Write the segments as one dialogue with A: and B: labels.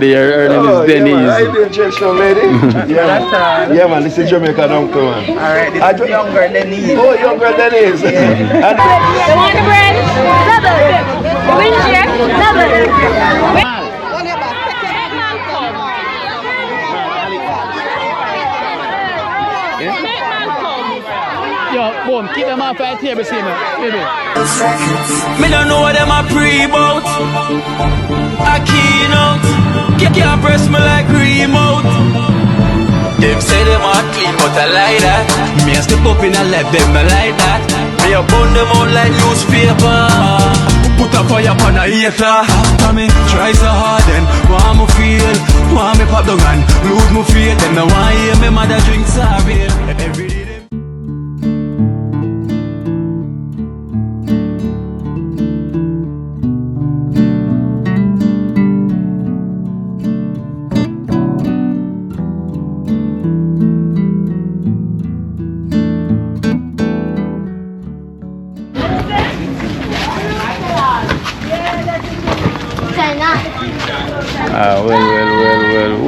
A: Her name is Denise.
B: Yeah, man. How you doing, traditional lady? Yeah, man. This is Jamaica uncle, man.
C: Alright, this is younger Denise.
B: Oh, younger Denise.
D: You want the bread? Double. Win share? Double.
A: Yo, boom, keep them off right here, see me, baby.
E: Me don't know what them a pre-bout. I keynote. Can't press me like remote. Them say them a clean, but I like that. Me a step up in a left, them I like that. Me a burn them out like newspaper. Put a fire upon a hater. After me try so hard, then want me feel, want me pop down and lose me feel. Them no want hear me mother drink sorry. Every day.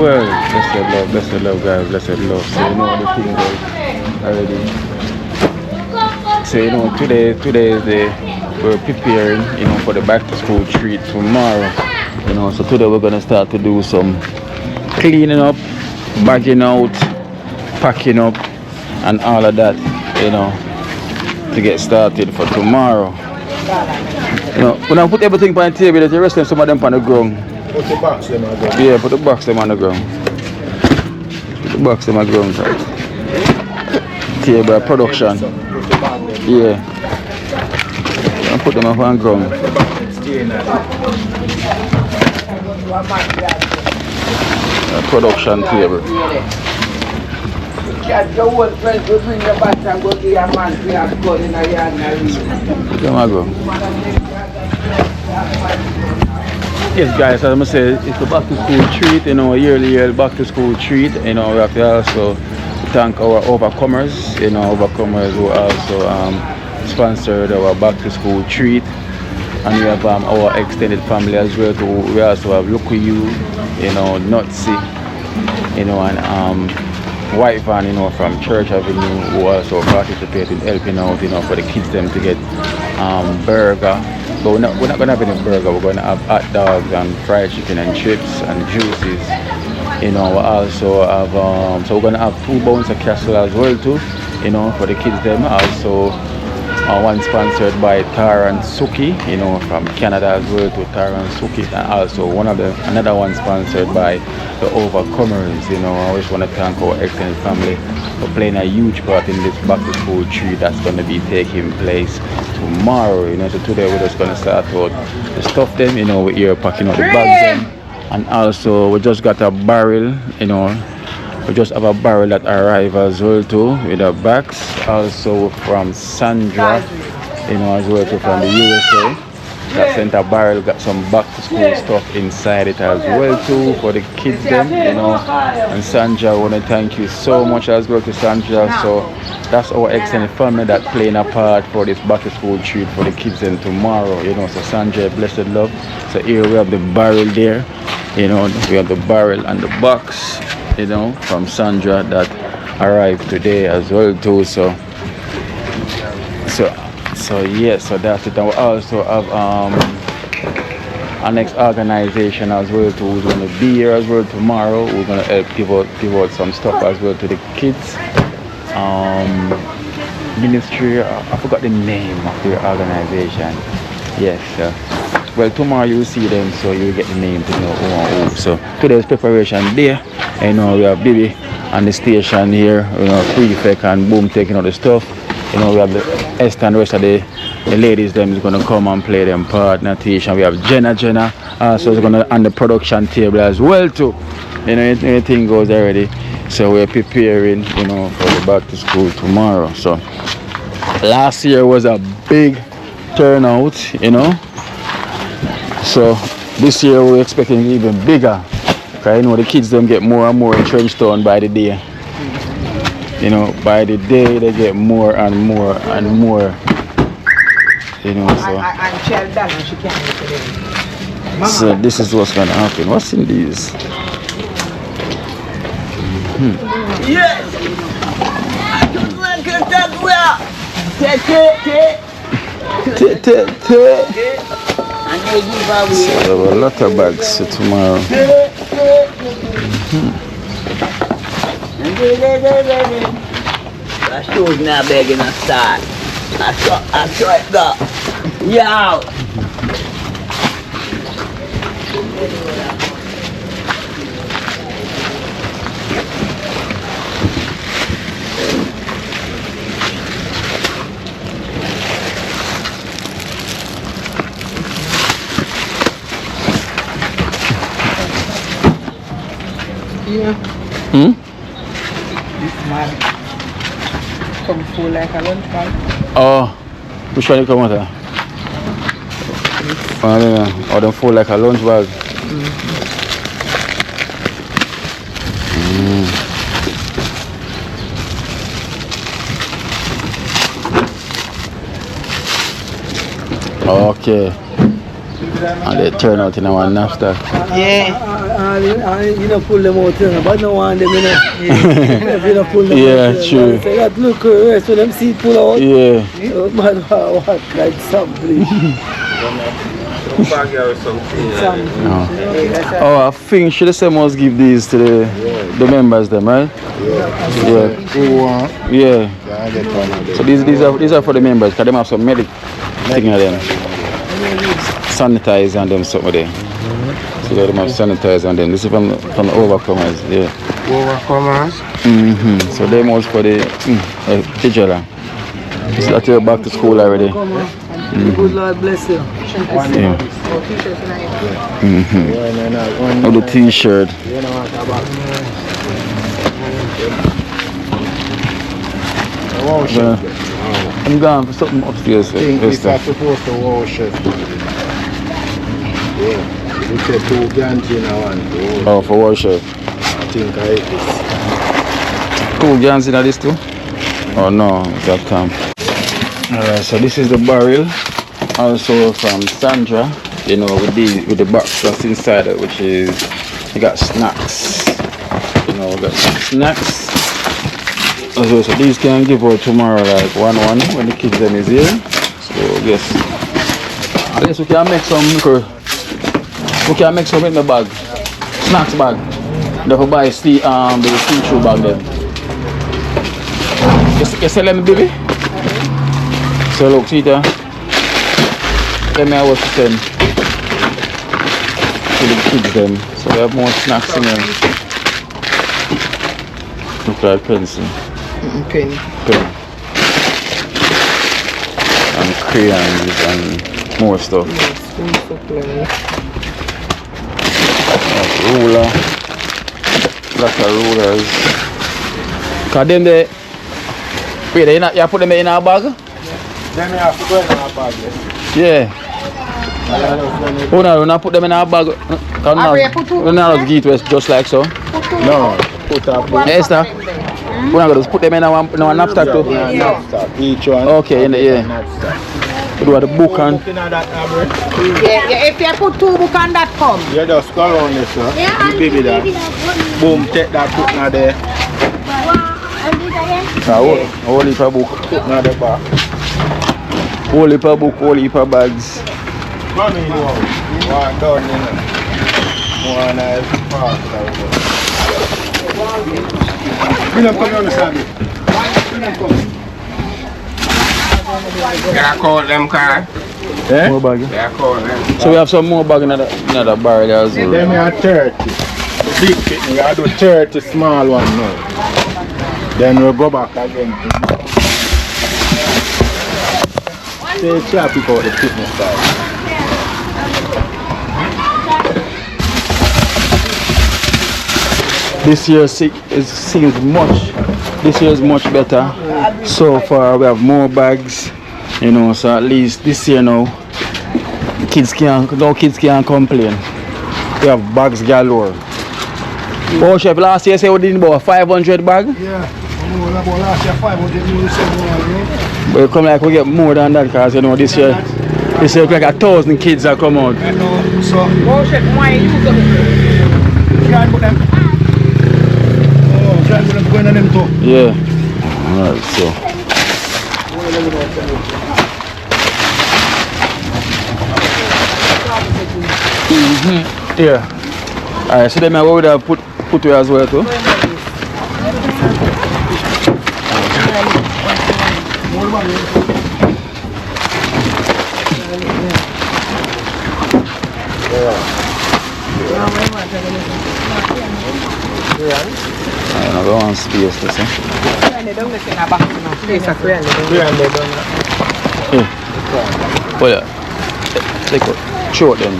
A: Well. Blessed love, guys, blessed love. So you know the thing goes already. So you know today is we're preparing, you know, for the back to school treat tomorrow. You know, so today we're gonna start to do some cleaning up, bagging out, packing up, and all of that. You know, to get started for tomorrow. You know, when I put everything on the table, there's the rest of some of them on the ground.
B: Put the box them on the ground.
A: Yeah, put the box them on the ground. Put the box them on the ground, right? Table production. Yeah. And put them up on the ground. Production table. Come on, go. Yes, guys, as I say, it's a back to school treat, you know, a yearly back to school treat. You know, we have to also thank our overcomers, you know, overcomers who also sponsored our back to school treat. And we have our extended family as well too. We also have Look You, you know, Nutsy, you know, and White Van, you know, from Church Avenue, who also participate in helping out, you know, for the kids them to get burger. But we're not gonna have any burger. We're gonna have hot dogs and fried chicken and chips and juices. You know, we also have so we're gonna have 2 bounce of castle as well too. You know, for the kids them. Also, one sponsored by Tara and Suki, you know, from Canada as well to Tara and Suki, and also another one sponsored by the Overcomers. You know, I just want to thank our extended family for playing a huge part in this back to school treat that's going to be taking place tomorrow. You know, so today we're just going to start out the stuff them, you know, we're here packing out the bags them, and also we just got a barrel, you know. We just have a barrel that arrived as well too with the bags, also from Sandra, you know, as well too from the USA. That sent a barrel, got some back to school stuff inside it as well too for the kids them, you know. And Sandra, I want to thank you so much as well to Sandra. So that's our extended family that playing a part for this back to school treat for the kids them tomorrow, you know. So Sandra, blessed love. So here we have the barrel there, you know, we have the barrel and the box, you know, from Sandra that arrived today as well too. So yes, so that's it. And we also have our next organization as well too, who's going to be here as well tomorrow. We're going to help give out some stuff as well to the kids. Ministry, I forgot the name of the organization. Yes, well, tomorrow you'll see them, so you'll get the name to know who and who. So today's preparation day. You know, we have Bibi on the station here, you know, Prefect and Boom taking out the stuff. You know, we have the Esther and the rest of the ladies them is gonna come and play them part. Natisha, we have Jenna, so it's gonna on the production table as well too. You know, anything goes already. So we're preparing, you know, for the back to school tomorrow. So last year was a big turnout, you know. So this year we're expecting even bigger. Cause you know the kids them get more and more entrenched on by the day. You know, by the day they get more and more and more. You know, so.
C: And Cheryl Dallin, she can't make it
A: So this is what's gonna happen. What's in these?
C: Yes. And they give away.
A: So there were a lot of bags for tomorrow.
C: That shows now begging a start. I saw it go. Yeah. This man come full like a lunch bag.
A: Oh, which one you come with? Oh, them full like a lunch bag. Okay. And they turn out in our napster.
C: Yeah.
F: You don't pull them out, but no one them, you know. You don't pull them
A: Yeah,
F: out.
A: true.
F: Say that look, rest when them see pull out.
A: Yeah.
F: Oh, man, what like something.
A: Oh, I think should the same must give these to the members them, right? Yeah. Yeah. So these are for the members, because they have some medic thing in them. Sanitize on them something there. So they have sanitize on them. This is from the overcomers, yeah.
B: Overcomers?
A: So they must for the digital. So that you're back to school already.
F: Good Lord bless you.
A: Yeah. Oh, the t-shirt. I'm going for something upstairs.
B: I think these are supposed to wash it. Yeah. We said 2 gallons in one.
A: Oh, for worship.
B: I think I ate this.
A: 2 gallons in this too? Oh no, that time. Alright, so this is the barrel. Also from Sandra, you know, with the box that's inside it, which is you got snacks. You know, we got some snacks. Also, so these can give out tomorrow like 1-1 when the kids them is here. So yes. I guess we can make some in the bag. Snacks bag. Therefore buy the see-through bag then. You sell them, baby? So look, see there. Let me have to send to the kids them. So they have more snacks in them. Look like pencil.
C: Pen.
A: And crayons and more stuff. Ruler. Lots of rulers. Cause them they wait, you put them in a bag?
B: Then we have to go in our bag,
A: Yeah. Oh no, we not put them in our bag. We're not give it just like so.
B: No, put up one.
A: Hey, Esther. We're not gonna put them in our knapsack too.
B: Knapsack. Each one.
A: Okay, yeah. We do the book and
G: Yeah, if you put 2 books on that come.
B: You just go around this, sir. You baby that. Boom, take that put in there.
A: whole heap of book.
B: Put in the back.
A: Whole heap of book, whole heap of bags.
B: Come in, one down in there. One part. Bring them come on the side.
H: Yeah, I call them car.
B: Eh?
A: More bag.
H: Yeah, I call them.
A: So we have some more bag in another barrel as well.
B: Then we have 30. Big pit, we have to do 30 small one now. Then we'll go back again. They try to pick out the fitness side.
A: This year seems much. This year is much better. So far we have more bags, you know. So at least this year now, no kids can't complain. We have bags galore. Oh, chef, last year say we did about 500 bag.
B: Yeah, about last year 500
A: But it come like we get more than that because you know this year look like 1,000 kids that come out.
B: So,
G: Go check why you use them.
B: try and put them. Oh, try and put them going on them too.
A: Yeah. Alright, so. Yeah. Alright, so then I would have put here as well too. I don't know, one space to say. Well, yeah. Take a short then.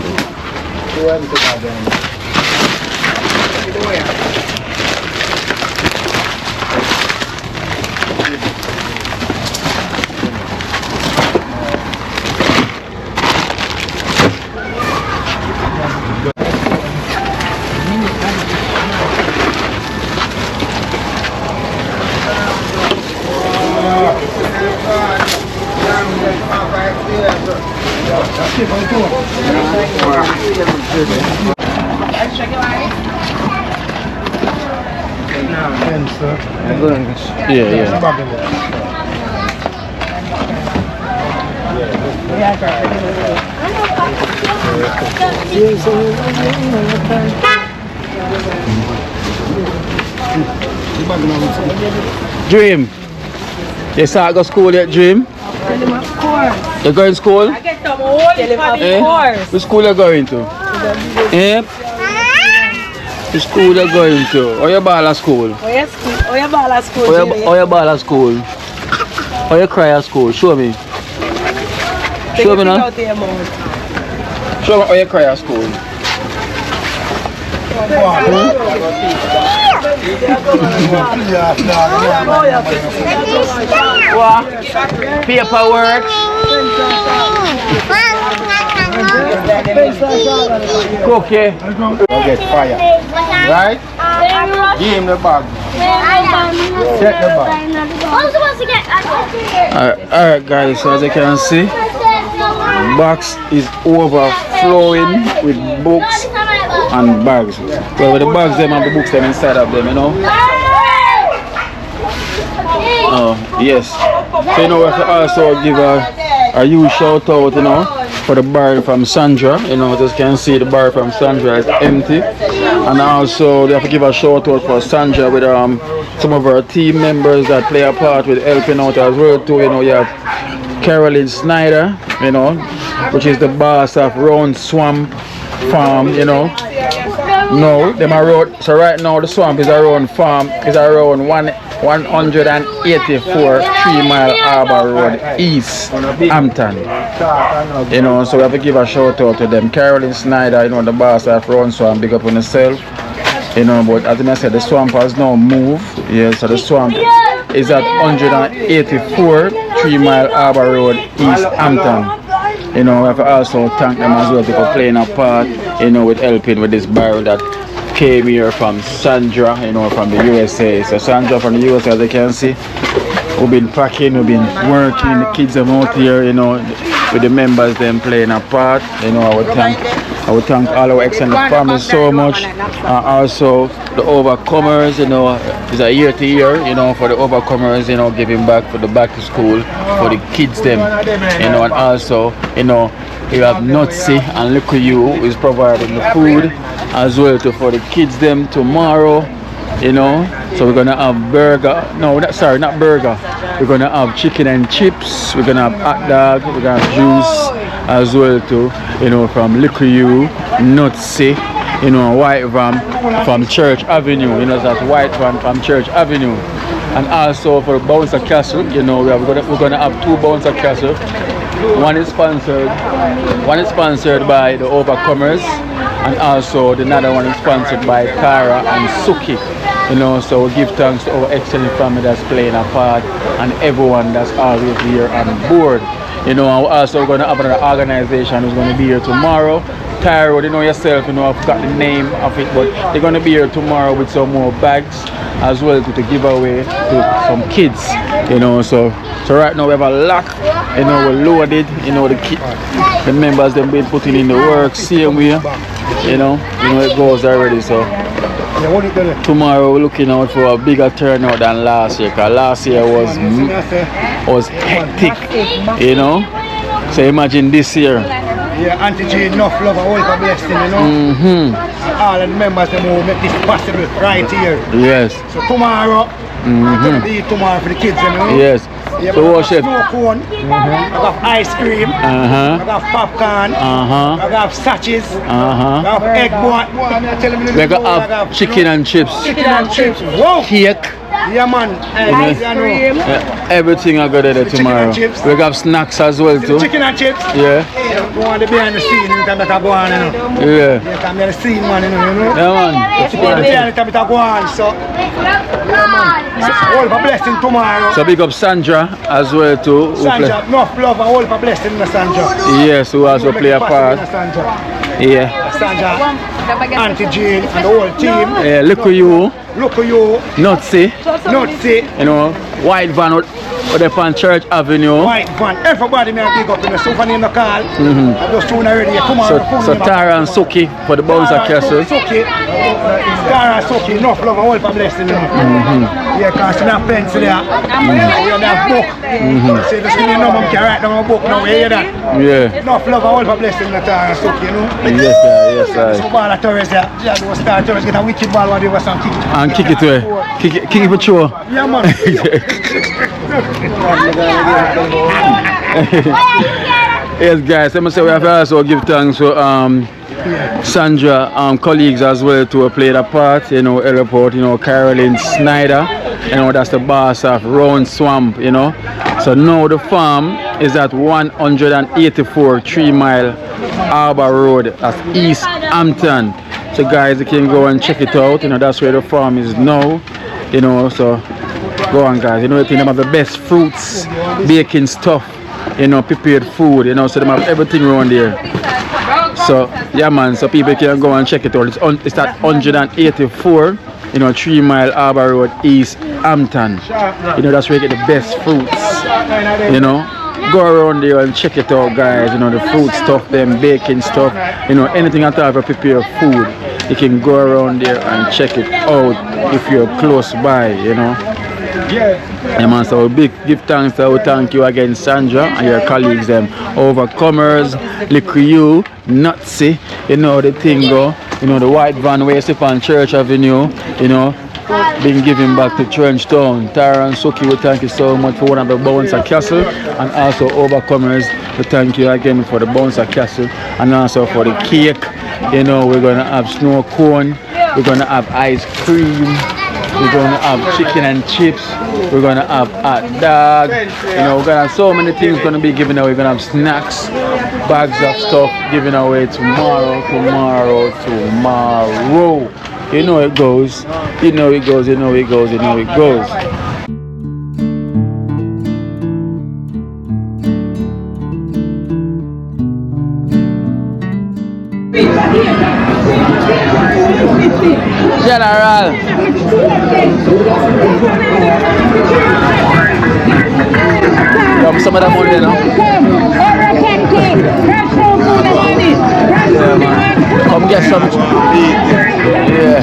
A: Yeah. Dream. You start go school yet, Dream?
D: Of course.
A: You going to school?
G: I get some old
A: Eh?
G: course.
A: Which school you going to? Eh? Which school you going to? Or you ball at school?
G: Oh, you ball at school.
A: Or you ball at school? Or you cry at school? Show me. Show me now. Show me how you cry at school. What? Paperwork? Cookie?
B: Don't get fire. Right? Give him the bag. Check the bag.
D: I'm supposed to get
A: Alright guys, so as you can see, the box is overflowing with books and bags. Well, with the bags them and the books them inside of them, you know. Oh, yes. So you know we have to also give a huge shout out, you know, for the bar from Sandra. You know, as you can see, the bar from Sandra is empty. And also we have to give a shout out for Sandra with some of our team members that play a part with helping out as well too. You know, you have Carolyn Snyder, you know, which is the boss of Round Swamp Farm, you know. No, them are road. So right now the swamp is around farm is around 184 3 Mile Harbour Road East Hampton. You know, so we have to give a shout out to them. Carolyn Snyder, you know, the boss of Round Swamp, big up on herself. You know, but as I said, the swamp has now moved. Yeah, so the swamp is at 184 3 Mile Harbour Road East Hampton. You know, we have to also thank them as well for playing a part, you know, with helping with this barrel that came here from Sandra, you know, from the USA. So Sandra from the USA, as you can see, we've been packing, we've been working, the kids are out here, you know, with the members them playing a part. You know, I would thank all our extended family so much. Also the overcomers, you know, it's a year to year, you know, for the overcomers, you know, giving back for the back to school for the kids them, you know, and also, you know, you have Nutsy and look at you is providing the food as well to for the kids them tomorrow, you know. So we're gonna have burger, no, not burger, we're gonna have chicken and chips, we're gonna have hot dog, we're gonna have juice as well too, you know, from Liquor Nutsy, you know, white van from Church Avenue, you know, that's white van from Church Avenue. And also for Bouncer Castle, you know, we're gonna have 2 Bouncer Castle. One is sponsored by the Overcomers, and also the other one is sponsored by Tara and Suki. You know, so we give thanks to our excellent family that's playing a part and everyone that's always here on board. You know, and we're also going to have another organization who's going to be here tomorrow. Tyro, you know yourself, you know, I've got the name of it, but they're going to be here tomorrow with some more bags as well to give away to some kids. You know, so right now we have a lot, you know, we're loaded, you know, the kid. the members them been putting in the work same way. You know it goes already. So tomorrow we're looking out for a bigger turnout than last year. Cause last year was hectic. You know. So imagine this year.
F: Yeah, Auntie G, enough love and all for blessing, you know. All the members them will make this possible right here.
A: Yes.
F: So tomorrow, we're going to eat tomorrow for the kids, you know.
A: Yes.
F: Yeah,
A: so what chef?
F: Snow cone, I got ice cream, I got popcorn, I got sachets, I got egg boy.
A: We got have chicken and chips.
F: Chicken and chips. Whoa!
A: Cake.
F: Yeah, man. Ice cream.
A: Everything I got there tomorrow. We got snacks as well too.
F: Chicken and chips.
A: Yeah.
F: You want to be behind the scene, you can go on, you know.
A: Yeah.
F: You can be the scene, man, you know.
A: Yeah, man.
F: You want to be behind the go on, so. Yeah, man. All for blessing tomorrow.
A: So big up Sandra as well too.
F: Sandra, enough love and all for blessing Sandra.
A: Yes, who also play a part. Yeah.
F: Sandra, Auntie Jane and the whole team.
A: Yeah, look at you.
F: Look at you.
A: Nutsy.
F: Nutsy.
A: You know, white van with the on Church Avenue.
F: White van. Everybody may big up in the sofa name the call. I just soon already.
A: So Tara and Suki for the Bouncer Castle.
F: Suki. Tara and Suki, enough love and all for blessing. Yeah, because you have pencil there. You have book. So if you see me now, I can write down a book now. You hear that?
A: Yeah.
F: Enough love and all for blessing Tara and Suki, you know.
A: Yes, sir. Yes, sir.
F: So ball of Torres there. Yeah, do a star Torres get a wicked ball while they was some kick.
A: And kick it away. Kick it for sure.
F: Yeah, man.
A: Yes, guys. Let me say we have to also give thanks to Sandra colleagues as well to play the part. You know, airport. You know, Caroline Snyder. You know, that's the boss of Round Swamp. You know. So now the farm is at 184 3 Mile Harbour Road. That's East Hampton. So guys, you can go and check it out. You know, that's where the farm is now. You know, so go on, guys. You know, they have the best fruits, baking stuff. You know, prepared food. You know, so they have everything around there. So yeah, man. So people can go and check it out. It's at 184. You know, 3 Mile Harbour Road, East Hampton. You know, that's where you get the best fruits. You know. Go around there and check it out, guys. You know, the food stuff, them baking stuff, you know, anything at all for prepare food. You can go around there and check it out if you're close by, you know. Yeah, man, so big give thanks to thank you again, Sandra, and your colleagues, them Overcomers, Liquor You, Nutsy, you know the thing go, you know, the white van where you sit on Church Avenue, you know. Been giving back to Trenchtown. Tara and Suki, we thank you so much for one of the Bouncer Castle, and also Overcomers, we thank you again for the Bouncer Castle, and also for the cake. You know, we're gonna have snow cone, we're gonna have ice cream, we're gonna have chicken and chips, we're gonna have hot dog. You know, we're gonna have so many things gonna be given away. We're gonna have snacks, bags of stuff given away tomorrow. You know it goes, you know it goes. General. Some of them on there now. Yeah, man. Come get some. Yeah.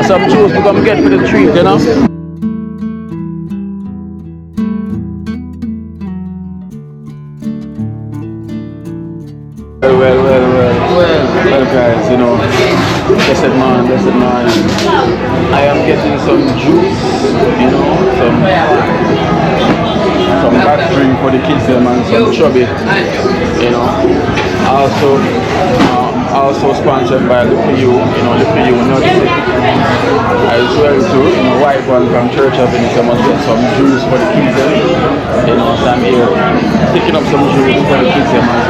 A: Some juice we come get for the treat, you know. Well, guys, you know, blessed man. I am getting some juice, you know, some hot drink for the kids, and some chubby, you know. Also sponsored by Liquor You, you know, Liquor You Nutsy as well too, you know, white one from Church Avenue. So I must get some juice for the kids, you know, so I'm here picking up some juice for the kids, you know.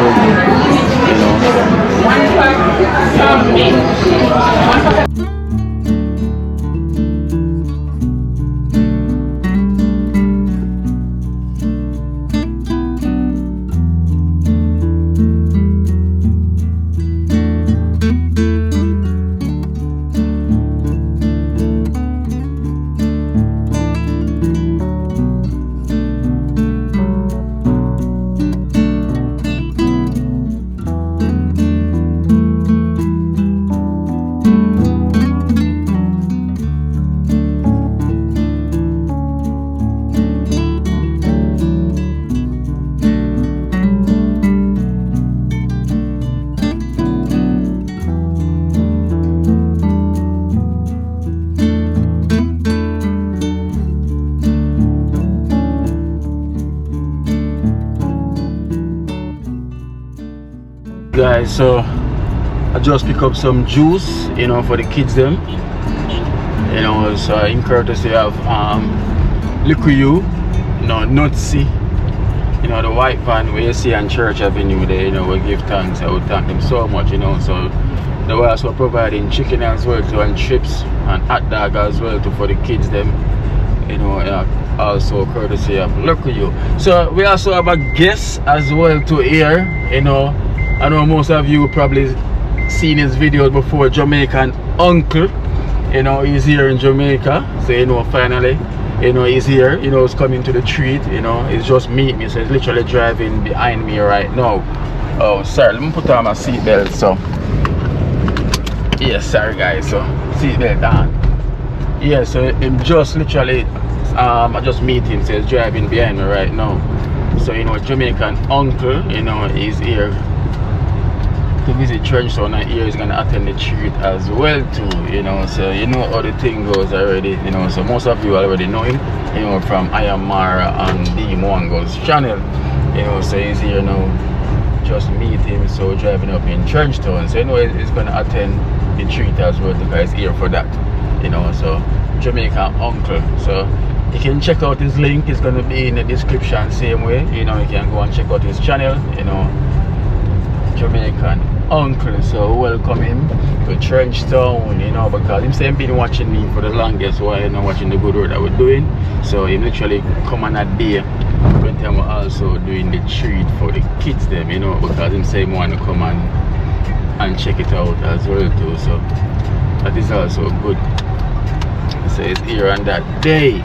A: guys, so I just pick up some juice, you know, for the kids them. You know, so in courtesy of Liquid you know, Nutsy, you know, the white van where you see on Church Avenue there, you know, we give thanks. I would thank them so much, you know. So they were also providing chicken as well too, and chips and hot dog as well too for the kids them, you know, also courtesy of Liquid you. So we also have a guest as well to here, you know. I know most of you probably seen his videos before. Jamaican uncle, you know, he's here in Jamaica, so you know, finally, you know, he's here, you know, he's coming to the treat, you know, he's just meeting me, so he's literally driving behind me right now. Oh, sorry, let me put on my seatbelt. So yeah, sorry guys, so seatbelt on. Yeah, so him just literally I just meet him, so he's driving behind me right now. So you know, Jamaican uncle, you know, he's here to visit Trenchtown, and here he's gonna attend the treat as well too, you know. So you know how the thing goes already, you know. So most of you already know him, you know, from I Am Mara and D Mwango's channel, you know. So he's here now, just meet him, so driving up in Trenchtown. So you know he's gonna attend the treat as well because he's here for that, you know. So Jamaican uncle, so you can check out his link, it's gonna be in the description same way, you know. You can go and check out his channel, you know, Jamaican uncle. So welcome him to Trenchtown, you know, because him saying been watching me for the longest while, you know, watching the good work that we're doing. So he literally come on a day when we're also doing the treat for the kids them, you know, because him say he want to come and check it out as well too. So that is also good. So it's here on that day.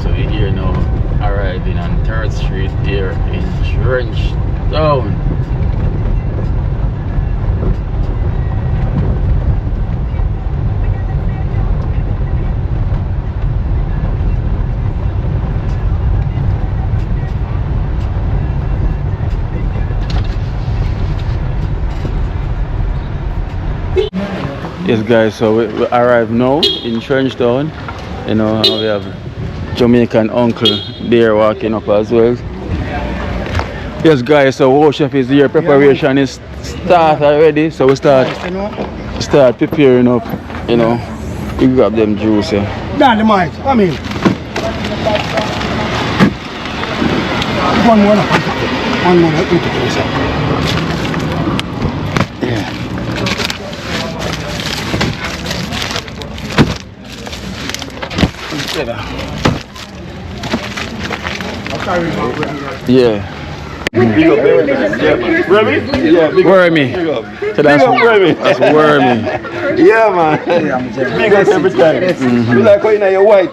A: So we're here now, arriving on 3rd Street here in Trenchtown. Yes guys, so we arrived now in Trenchtown. You know, we have Jamaican uncle there walking up as well. Yes guys, so our chef is here, preparation is start already, so we start preparing up, you know. We grab them juice.
F: Down the mic, come in. One more, eat it for yourself.
A: Yeah. Yeah.
B: Big up Remy. Yeah, big up
A: Wormy.
B: Big up.
A: So that's
B: Remy.
A: That's wormy.
B: Yeah, man. Big up every time. You like how you know you're white.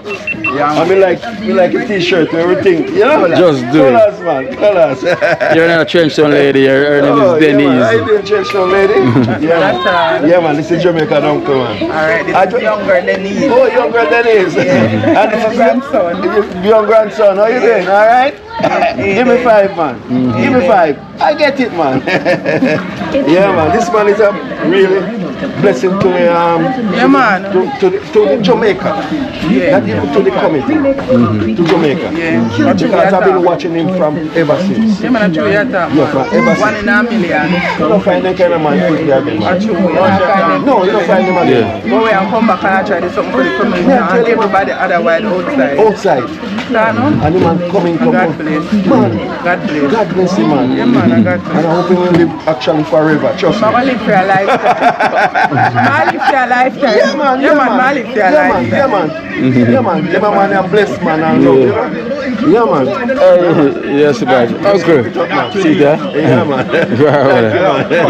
B: I mean, like a t-shirt and everything. You know?
A: Just do it.
B: Colors, man. Colors.
A: You're not a Trenchtown lady, her name is Denise.
B: Yeah, man. I ain't a Trenchtown lady. Yeah, man. Yeah, man. This is Jamaican uncle, man.
G: Alright, this is younger Denise.
B: Oh, younger Denise. And this is
G: grandson.
B: Your grandson. How you doing? All right? Give me 5, man. Give me 5. I get it, man. Yeah, man. This man is a really blessing to me.
G: Yeah, man.
B: To Jamaica.
G: Yeah.
B: Not even to the committee. To Jamaica.
G: Yeah.
B: Because I've been watching him from ever since.
G: Yeah, man, I true your talk,
B: Yeah, from ever
G: man.
B: since.
G: 1 in a million.
B: You don't find that kind of man quickly again, man. No, you don't find him again.
G: Go away and come back and I try to do something for the community
B: Yeah,
G: and everybody otherwise outside.
B: Outside. And the man coming.
G: God bless.
B: Man,
G: God bless.
B: God bless him, man.
G: Yeah, man, I got
B: And I hope he will live actually forever. Trust me.
G: I live for a lifetime. I live for a lifetime.
B: Yeah, man.
G: Yeah, man, I live for a lifetime.
B: Yeah, man. Yeah, man. Yeah, man. A blessed man and love, you know? Yeah, man.
A: Yes, guys. Okay. See that?
B: Yeah, man.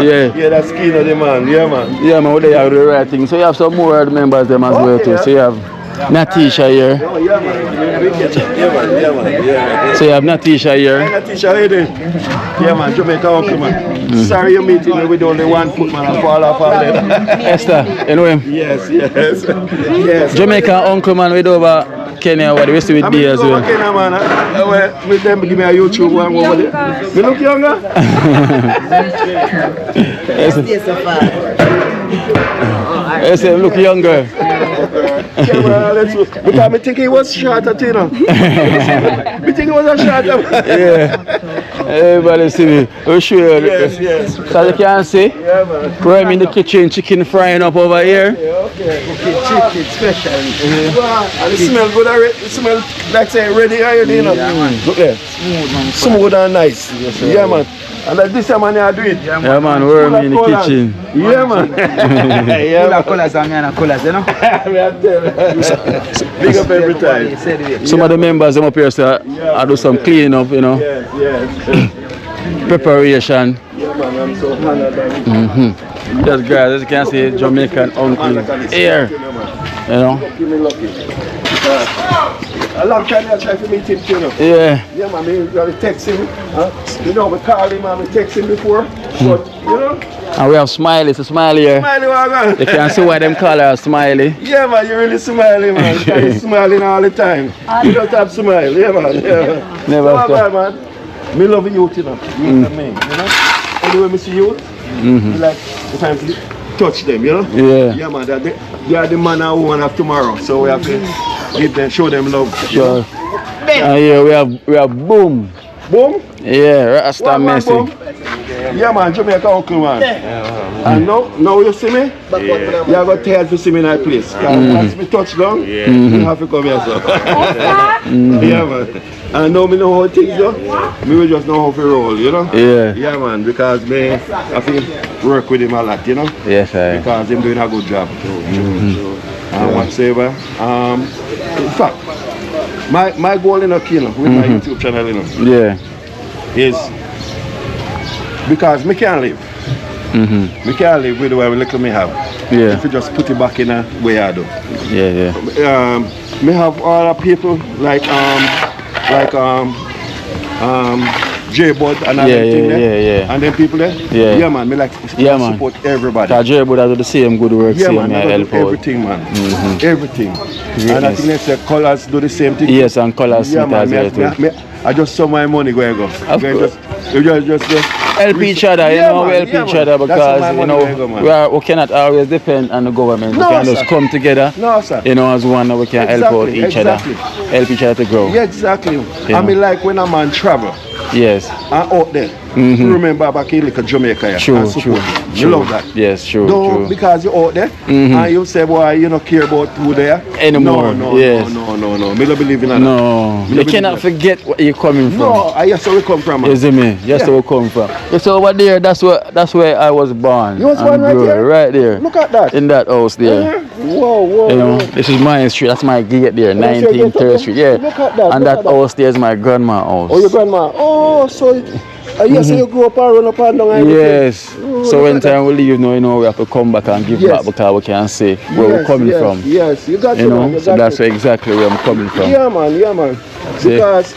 A: Yeah.
B: Yeah, that's key of the man. Yeah, man.
A: Yeah, man, they have the right thing. So you have some more members them as well too. So you have Natisha here.
B: Oh, yeah, man. Yeah, man. Yeah, man. Yeah.
A: So you have Natisha here.
B: Natisha, how you doing? Yeah, man. Jamaica uncle, man. Sorry you're meeting me with only 1 foot, man. I fall off all day.
A: Esther, you know him?
B: Yes. Yes.
A: Jamaican uncle, man, with over Kenya, what the rest of it be as well.
B: Kenya, man. With them, give me a YouTube one over there. You look younger?
A: Yes, look younger.
B: camera, let's go. Because I think he was shorter, you know. I think he was a shorter.
A: Yeah. Everybody see me. We'll show you.
B: Yes.
A: So you can see,
B: Yeah, man.
A: we're in the kitchen, chicken frying up over here.
B: Yeah, okay. Chicken special. And it smells good already. It smells like say ready already, you know. Look there. Smooth and nice. Yeah, man. And like this man here do it.
A: Yeah, man, we're in the kitchen.
B: Yeah, man. Yeah, man.
F: Colors and colors, you know.
B: Big up every time.
A: Some of the members them up here say, I do some cleaning up, you know,
B: Yes.
A: preparation.
B: Yeah, man, I'm so honored.
A: Yes, guys, as you can see, Jamaican uncle here, you know.
B: Lucky. A long time I try to meet him, you know.
A: Yeah.
B: Yeah, man, we text him. You know, we call him and we text him before. But, you know.
A: And we have Smiley, so Smiley here.
B: Smiley, man.
A: You can see why them call her Smiley.
B: Yeah, man, you're really smiling, man. You're smiling all the time. You don't have smile. Yeah, man. Yeah.
A: Never
B: so,
A: stop.
B: man. Me love youth, you know. Youth and me, you know. Anyway, me see youth, me like the time to touch them, you know.
A: Yeah.
B: Yeah, man. They are the man and woman of tomorrow. So we have to give them, show them love.
A: Sure. And here we have Boom.
B: Boom.
A: Yeah, Rasta
B: One,
A: Messi.
B: boom. Yeah, man, Jamaica uncle, man. And now you see me? You have got tired to see me in that place. Once me touch down, you have to come here, so. Yeah, man. And now me know how things go. Me will just know how to roll, you know?
A: Yeah.
B: Yeah, man, because me, I feel work with him a lot, you know?
A: Yes, I.
B: Because him doing a good job. And whatsoever. In fact, my goal in a killer with my YouTube channel, you know,
A: Yeah.
B: is because me can't live. Me can't live with the way little me have.
A: Yeah.
B: If you just put it back in a way I do.
A: Yeah.
B: Me have all the people like J Bud and everything there.
A: Yeah.
B: And then people there.
A: Yeah.
B: Yeah, man. Me like
A: Yeah, man.
B: support everybody.
A: Cause Jerry would do the same good work,
B: Yeah,
A: same
B: man. I
A: help
B: do
A: out.
B: everything, man. Everything. And I think they say colors do the same thing.
A: Yes, and colours
B: Yeah,
A: smith
B: man.
A: as well too.
B: I just saw my money go.
A: Of course.
B: Just
A: Help each other, you
B: Yeah,
A: know,
B: man,
A: help
B: yeah,
A: each
B: man.
A: other
B: That's how
A: because,
B: my
A: you
B: money go, man.
A: know, we cannot always depend on the government.
B: No,
A: we can
B: sir.
A: just come together,
B: No, sir.
A: you know, as one, we can help out
B: Exactly,
A: each other,
B: exactly.
A: help each other to grow.
B: Yeah, exactly.
A: Yeah.
B: I mean, like when a man travel
A: Yes,
B: and out there, remember back in like Jamaica, yeah,
A: true,
B: and support. You love that.
A: Yes, true,
B: Don't
A: true.
B: because you're out there and you say, boy, you don't care about who they are
A: Anymore,
B: No,
A: yes.
B: no. Me don't believe in that.
A: No, you cannot forget where you're coming from.
B: No, that's where we come from, man.
A: You see me? That's where we come from. You see over there, that's where I was born.
B: You was born
A: and
B: right
A: grew,
B: here?
A: Right there.
B: Look at that.
A: In that house there.
B: Whoa.
A: You know, this is my street. That's my gate there,
B: That's your gate
A: 19th
B: up there?
A: Street. Yeah.
B: Look at that,
A: And
B: look
A: that
B: at that.
A: house there is my grandma's house.
B: Oh, your grandma. Oh, so yes, so you grew up and run up and down and everything.
A: Yes.
B: Oh,
A: So
B: look
A: when
B: at that.
A: time we leave, you know, we have to come back and give
B: Yes.
A: back because we can say where we're coming from.
B: Yes, you got
A: You
B: man,
A: know,
B: you
A: so
B: got
A: that's
B: it.
A: exactly where I'm coming from.
B: Yeah, man.
A: See?
B: Because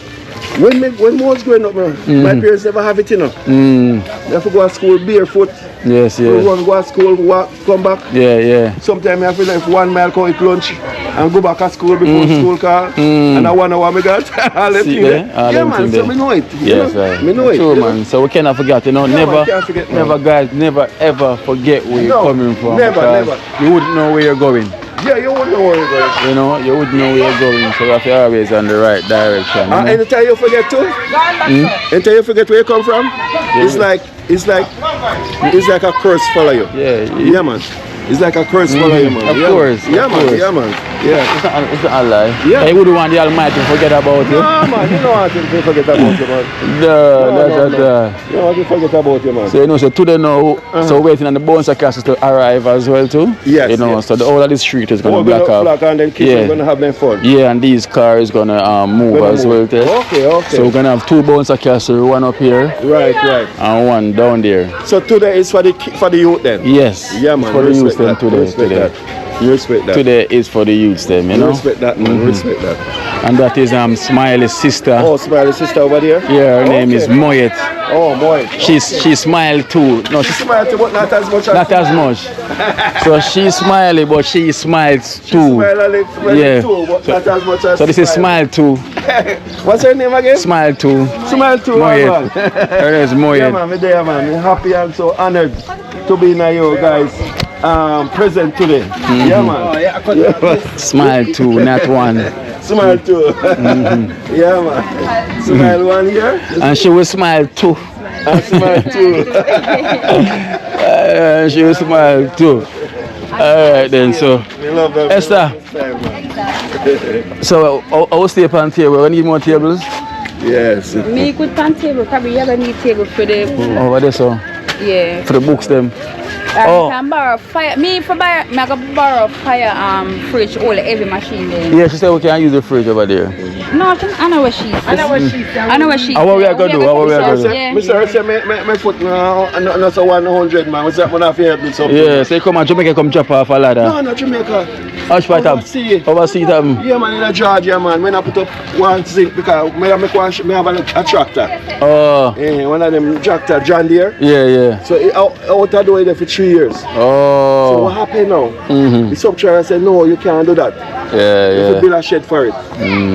B: when I was growing up, man, my parents never have it, you know. They have to go to school barefoot.
A: Yes,
B: We
A: yes.
B: run, go to school, walk, come back.
A: Yeah.
B: Sometimes I have to like 1 mile, go eat lunch and go back to school before school call. And I 1 hour me got all them
A: See
B: things
A: there?
B: there.
A: All
B: Yeah,
A: them
B: man,
A: things
B: so
A: there.
B: me know it. You
A: Yes,
B: know?
A: right.
B: Me know it.
A: True,
B: you know?
A: man. So we cannot forget, you know,
B: Yeah, man,
A: never,
B: can't forget, man.
A: never, guys, never ever forget where you're
B: No,
A: coming from.
B: never,
A: because
B: never.
A: You wouldn't know where you're going.
B: Yeah, you wouldn't know where you're going.
A: You know, you wouldn't know where you're going. So you have to always on the right direction. You know?
B: Anytime you forget to, anytime you forget where you come from, it's like a curse follow you.
A: Yeah,
B: man. It's like a curse follow you, man.
A: Of
B: Yeah,
A: course,
B: man. Yeah,
A: of
B: man.
A: course.
B: Yeah, man. Yeah.
A: It's not a lie.
B: Yeah.
A: You wouldn't want the Almighty to forget about you.
B: No, man. You know what to forget about you, man.
A: No.
B: You know what to forget about you, man.
A: So you know, so today now, so waiting on the bones of castles to arrive as well too.
B: Yes,
A: You know,
B: yes.
A: so the whole of the street is gonna
B: All
A: block
B: gonna
A: off.
B: block and then kids
A: Yeah.
B: are gonna have them fun.
A: Yeah, and these cars gonna move
B: Gonna
A: as
B: move.
A: well too.
B: Okay.
A: So we're gonna have 2 bones of castle, one up here
B: Right.
A: and one down there.
B: So today is for the youth then.
A: Yes.
B: Yeah, man.
A: For the
B: respect
A: youth them
B: that.
A: today.
B: Respect that. You respect that.
A: Today is for the youths them, you know.
B: Respect that, man. Respect that.
A: And that is Smiley's sister.
B: Oh, Smiley sister over there.
A: Yeah, her name is Moyet.
B: Oh, boy.
A: She smiled too. No,
B: She
A: she's
B: smiled, but not as much as.
A: not as much. So she's smiley, but she smiles too.
B: Smile a little,
A: Yeah.
B: too, but not as much as.
A: So this is Smile too.
B: What's her name again?
A: Smile too.
B: Smile too,
A: Moyet.
B: man.
A: Her name is
B: Yeah,
A: Moyet.
B: man, me there, man. I'm happy and so honored to be in you guys present today. Yeah, man. Yeah.
A: Smile two, not one.
B: Smile too. Yeah, man. Smile one here.
A: And she will smile too.
B: And smile too.
A: She will smile too. Alright then, so
B: We love them.
A: Esther, so I will stay on table. We need more tables.
B: Yes.
G: Me could pan table, probably you need table for the
A: Over there, so
G: yeah.
A: for the books them.
G: I can borrow fire. Me for buy me I go borrow fire fridge all the heavy machine there.
A: Yeah, she said we can use the fridge over there.
G: No, I know where she is. I know where she is. I know where she is.
A: How what we are gonna do? How we are gonna do?
G: Yeah.
B: Mr. say my foot not so 100 man. What's that man have to help me something?
A: Yeah, say come on, Jamaica come chop off a ladder.
B: No, not Jamaica.
A: Hush for them. Oversee them.
B: Yeah, man, in Georgia, man. When I put up one zinc because I have a tractor.
A: Oh.
B: Yeah, one of them tractor, John Deere.
A: Yeah, yeah.
B: So out of the way there for 3 years.
A: Oh.
B: So what happened now?
A: Mm-hmm.
B: The sub-trailer said, no, you can't do that.
A: Yeah,
B: You
A: yeah.
B: could build a shed for it.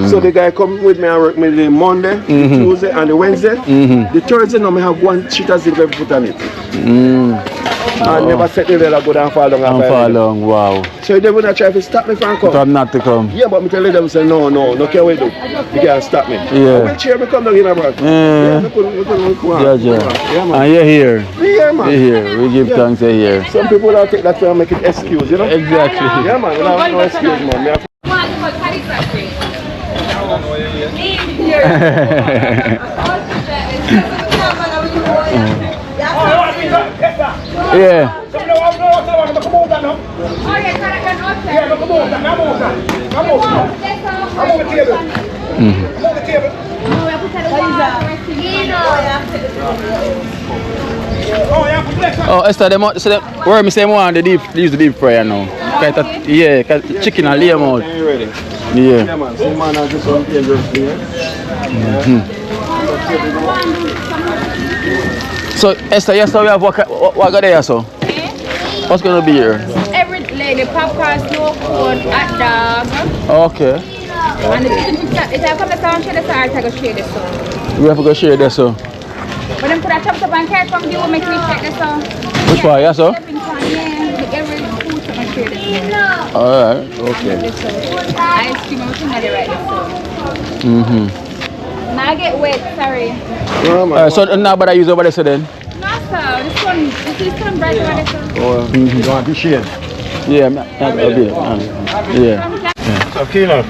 B: So the guy come with me and work me the Monday, the Tuesday and the Wednesday. The Thursday now I have one sheet of zinc every foot on it. And never set the leather go down far long.
A: I'm far long, wow.
B: So they would not try to stop me from
A: But
B: coming.
A: I'm not to come.
B: Yeah, but me tell them, say, no, care what you do. You can't stop me.
A: Yeah.
B: I will cheer me come down in a bro.
A: Yeah.
B: We couldn't come on.
A: Yeah,
B: Yeah, man.
A: And you're here.
B: We here, man.
A: You're here. We give thanks you're here.
B: Some people don't take that to make it excuse, you know?
A: Exactly.
B: Yeah, man. We don't have no excuse, man. Me have
A: Yeah. Oh, Esther, where me say more on the deep, use the deep fryer now. Yeah, cause chicken and lay them out.
B: you ready?
A: Yeah.
B: Yeah, man. Some man are just on dangerous here.
A: So Esther, yes, so we have what got there, so? What's gonna be here?
G: Every lady popcorn, snow cone, hot dog.
A: Okay.
G: And if I come to town, share the salt, I go share the salt.
A: We have to go share this, so.
G: But then put a chop and carrot from the make me check the salt.
A: Which one, yeah, so?
G: Yeah, every food I go share the salt.
A: Alright, okay.
G: Ice cream, I'm going to right the
A: Mm-hmm.
G: Now I get wet, sorry.
B: Yeah, man.
A: Alright, so now but I use over there, so then?
G: No, sir. This one bright over there, sir.
B: Oh, you want to share?
A: Yeah, a bit. Yeah.
B: So, Kilo.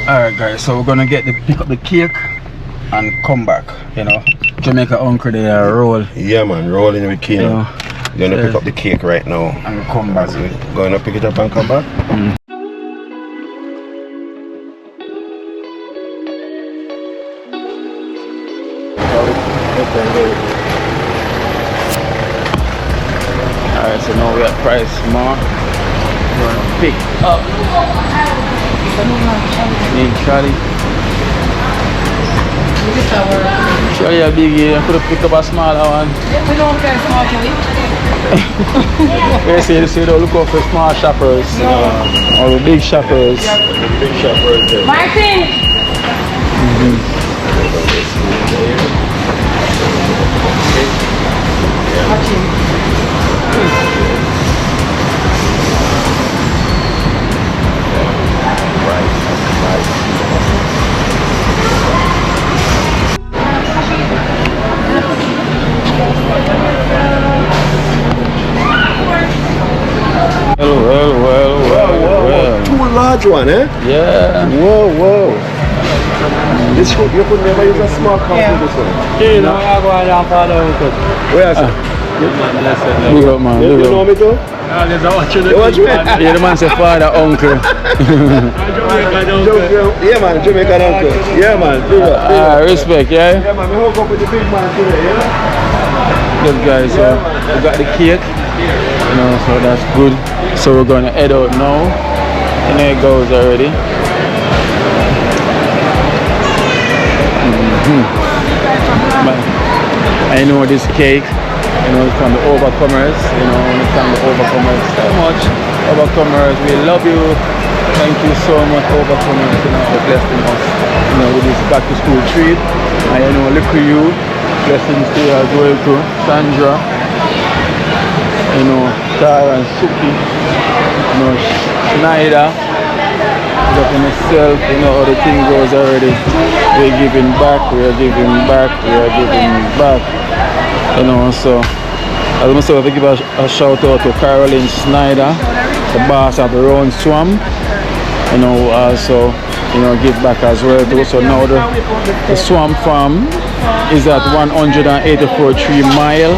A: Alright guys, so we're gonna pick up the cake and come back, you know. Jamaica uncle they roll.
B: Yeah, man. Rolling with Kilo.
A: Yeah.
B: You're going to pick up the cake right now.
A: And come back.
B: Going to pick it up and come back?
A: Alright, so now we're at Price Mark. We're gonna pick up me and Charlie. Charlie a biggie, I could have picked up a smaller one.
G: We don't care small, Charlie.
A: They say don't look out for small shoppers, you know, or the big shoppers.
B: Big shoppers there.
G: Martin!
A: Well.
B: Too large one, eh?
A: Yeah.
B: Whoa. This food, you could never use a small cup with this one.
A: You know,
B: Where is it?
A: Big up, man.
B: You
A: Big
B: know
A: up.
B: me too? You watch me?
A: Yeah, the man say father, uncle.
B: Yeah, man, Jamaican uncle. Yeah, man. Big up.
A: Respect, yeah?
B: Yeah, man, we hook up with the big man today, you know?
A: Good guys, so we got the cake, you know, so that's good. So we're gonna head out now. And there it goes already. But I know this cake, you know, it's from the Overcomers, you know, it's from the Overcomers so much. Overcomers, we love you. Thank you so much, Overcomers, you know, for blessing us, you know, with this back to school treat. And you know, look at you, Blessings to you as well too. Sandra. You know, Tara and Suki. You know, Schneider. Got myself, you know how the thing goes already. We're giving back, we're giving back, we're giving back. You know, so as myself, I give a shout out to Caroline Schneider, the boss of the Round Swamp. You know, also, you know, give back as well too. So now the Swamp Farm is at 184 3 Mile,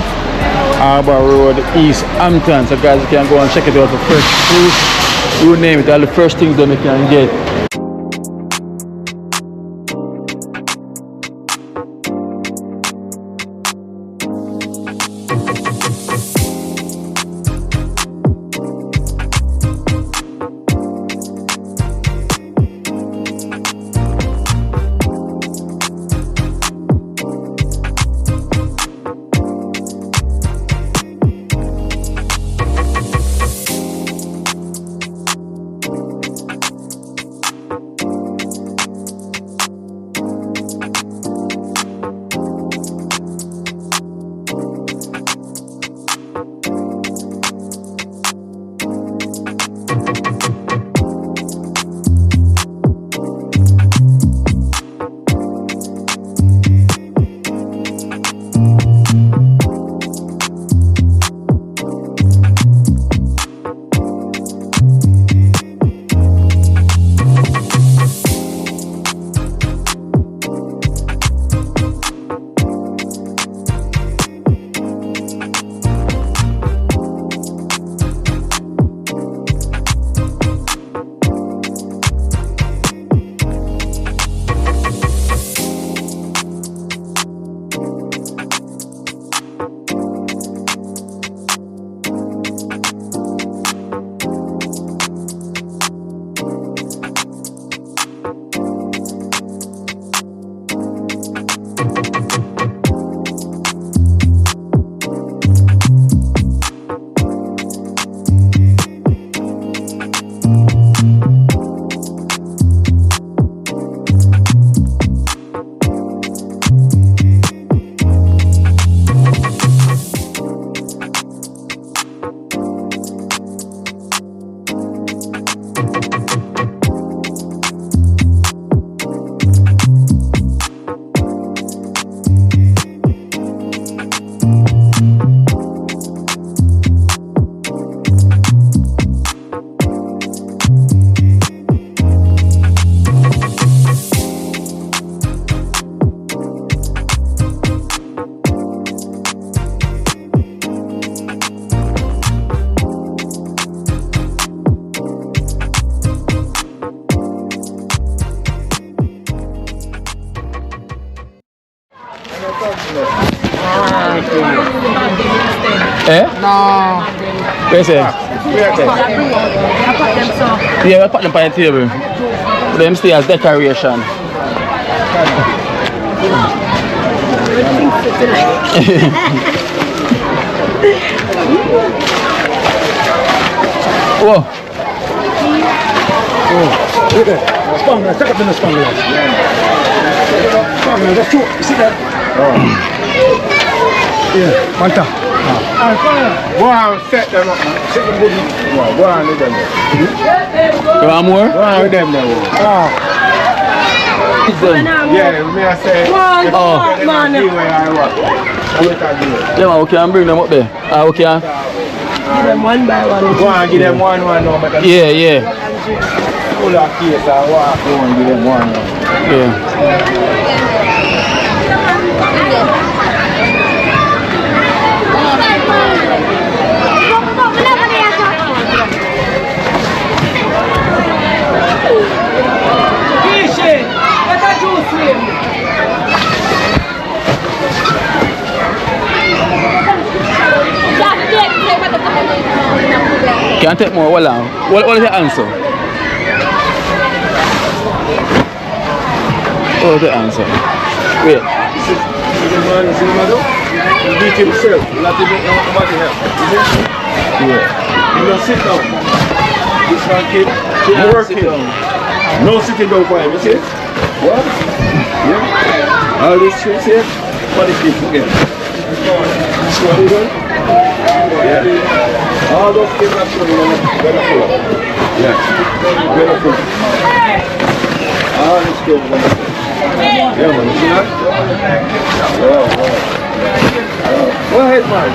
A: Harbour Road, East Hampton. So guys, you can go and check it out for fresh fruit. You name it, all the first things that you can get. Eh?
D: No.
A: Where's it?
D: I put them so.
A: Yeah, we put them on the table. Them stay as decoration. Whoa.
F: Oh, look at that. Spangler, take up in the spangler. Spangler, that's two. See that? Yeah, Manta.
B: Go and set them up, man. Set them good. Go on with them.
A: You want more?
B: Go on with them now. Yeah, me I say.
A: Oh. Yeah, man, we can bring them up there. We can.
D: Give them one by one.
B: Go on, give them one now.
A: Yeah, yeah.
B: Pull our case and walk go and give them one.
A: Yeah. Can't take more. What is the answer? What is the answer? Wait.
B: He beat himself. Not even nobody help.
A: Yeah.
B: You just sit down. This man keep working. No sitting down for him, you see? What? Yeah. All these streets here. for the kids again. Yeah. All those kids are showing them better full. Yeah. Better full. All these kids are yeah, man. You see that? Go ahead, man.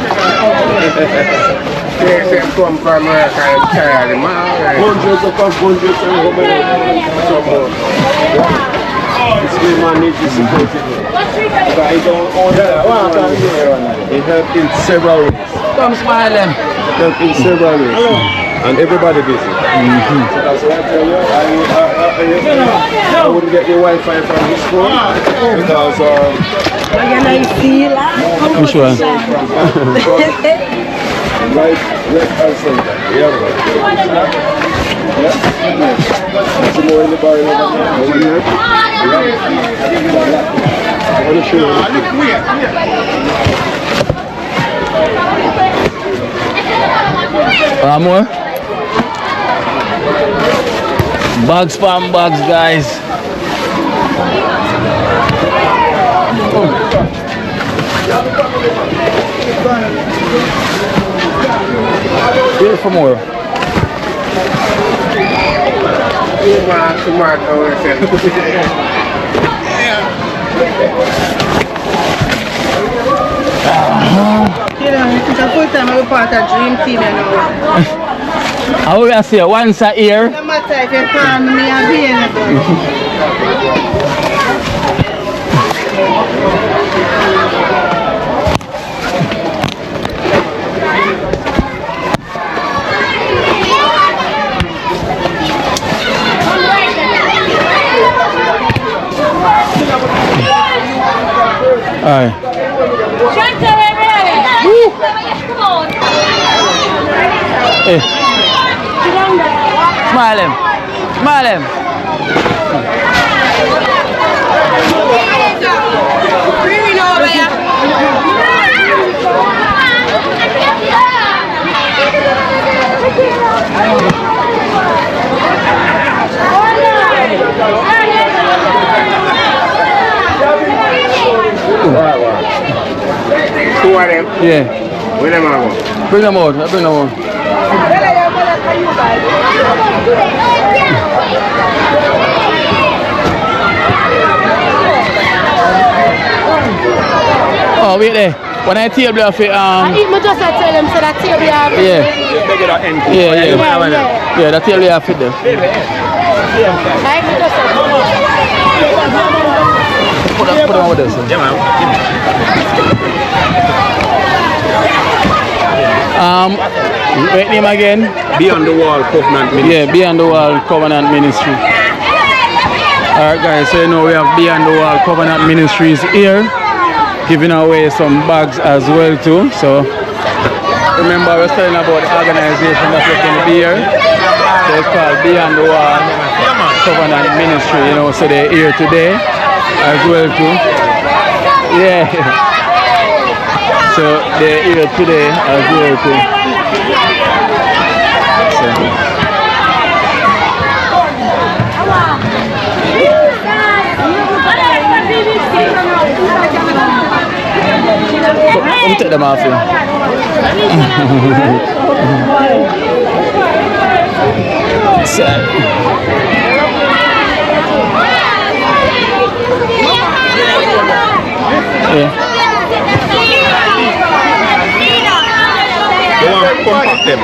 F: They come from America and carry them out.
B: Hundreds upon hundreds and how many? This man needs to support it. But he don't own that. It helped in several ways.
A: Come smile them.
B: Helped in several ways. And everybody busy. So that's why I tell you, I wouldn't get the Wi-Fi from this phone because
A: Which one?
B: right hand center. Yeah. Some more in the barrel over here. I want to show you.
A: More? Bags from bags, guys. Here for more.
D: You know, it's a full time I was part of Dream Team, you know.
A: I will say once a year.
D: No matter if you call me, I'll be in it.
A: Aye. Hey. Smile him. Smile him.
F: Two of them.
A: Yeah.
F: Where them are?
A: Bring them out. Bring them out. Oh, wait there. When I table off it,
D: I just tell them so that table have it.
A: yeah, yeah, that table off it there. Put them over there, sir.
F: Yeah, man.
A: Wait name again?
B: Beyond the Wall Covenant Ministry.
A: Yeah, Beyond the Wall Covenant Ministry. Alright guys, so you know we have Beyond the Wall Covenant Ministries here, giving away some bags as well too. So remember we're telling about the organization that's going to be here. So it's called Beyond the Wall Covenant Ministry, you know, so they're here today as well too. Yeah. So they're here today as well too. Let me take them off here. Sad. Yeah.
B: They want to compact them.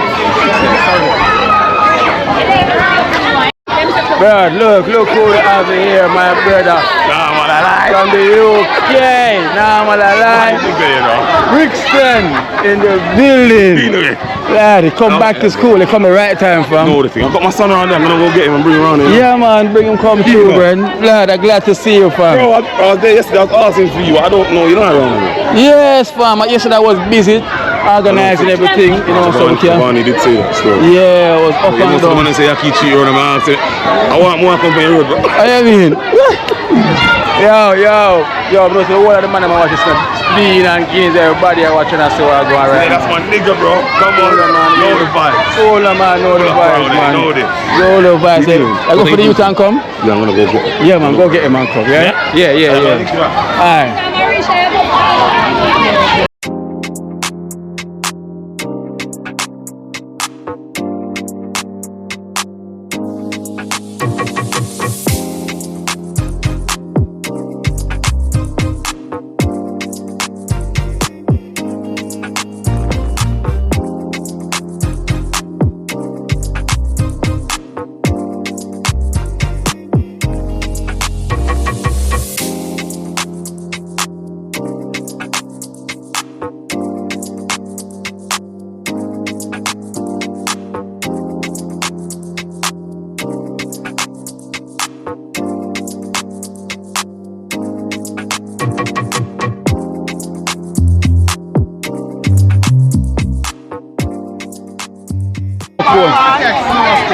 A: Brad, look who we have here, my brother. From the UK, nah, man, alive. Brixton in the building. Lad, he come back to school, they come the right time, fam.
B: No, the thing. I've got my son around there, I'm gonna go get him and bring him around here.
A: Yeah, man, bring him come through, bro. Lad, I'm glad to see you, fam.
B: Bro, I was there yesterday, I was asking for you. I don't know, you're not around here.
A: Yes, fam. Yesterday I was busy organizing everything, you know, so we can.
B: Barney did say that story.
A: Yeah, I was up and down.
B: Someone say I keep cheating on him, I want more company road, bro.
A: I mean, yo, bro, so what are the man I'm watching? Speed and Guinness, everybody are watching us, so I go right.
B: Yeah, that's my nigga, bro. Come on, man. Know the vibes.
A: All the man, know the vibes, man. Know the vibes. I go for the youth and come?
B: Yeah, I'm gonna go get him.
A: Yeah, man, go get him and come, yeah? Yeah. Alright.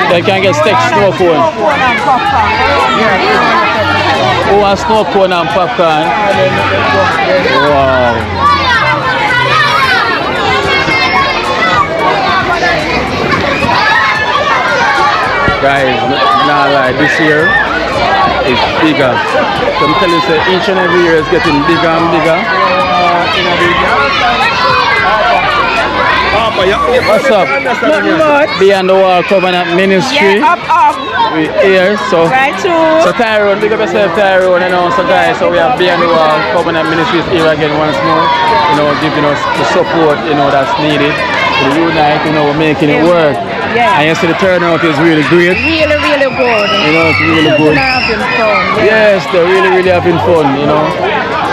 A: They can get steak, snow cone. Who wants snow cone and popcorn? Wow. Guys, nah lie, this year is bigger. So I'm telling you, each and every year is getting bigger and bigger. What's up? Beyond the Wall Covenant Ministry.
D: Yeah, up.
A: We here, so
D: Right too.
A: so Tyrone, big up yourself Tyrone, you know, so guys, so we have Beyond the Wall Covenant Ministries here again once more, you know, giving us the support, you know, that's needed. We unite, you know, we're making it work.
D: Yeah.
A: And you see the turnout is really great.
D: Really good.
A: You know, it's really good.
D: Having fun.
A: Yes, they're really having fun, you know.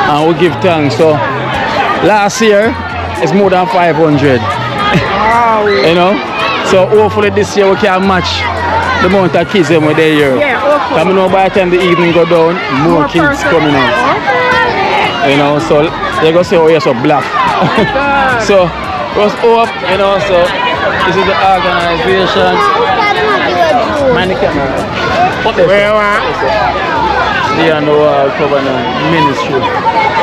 A: And we give thanks. So last year it's more than 500.
D: Wow.
A: You know. So hopefully this year we can match the amount of kids that were there here.
D: Yeah, okay.
A: I know by the time the evening go down, more kids coming out. You know, so they're gonna say, oh you're so black. So what's up, you know, so this is the organization. Mind the camera. What is Beyond the Wall Covenant Ministry.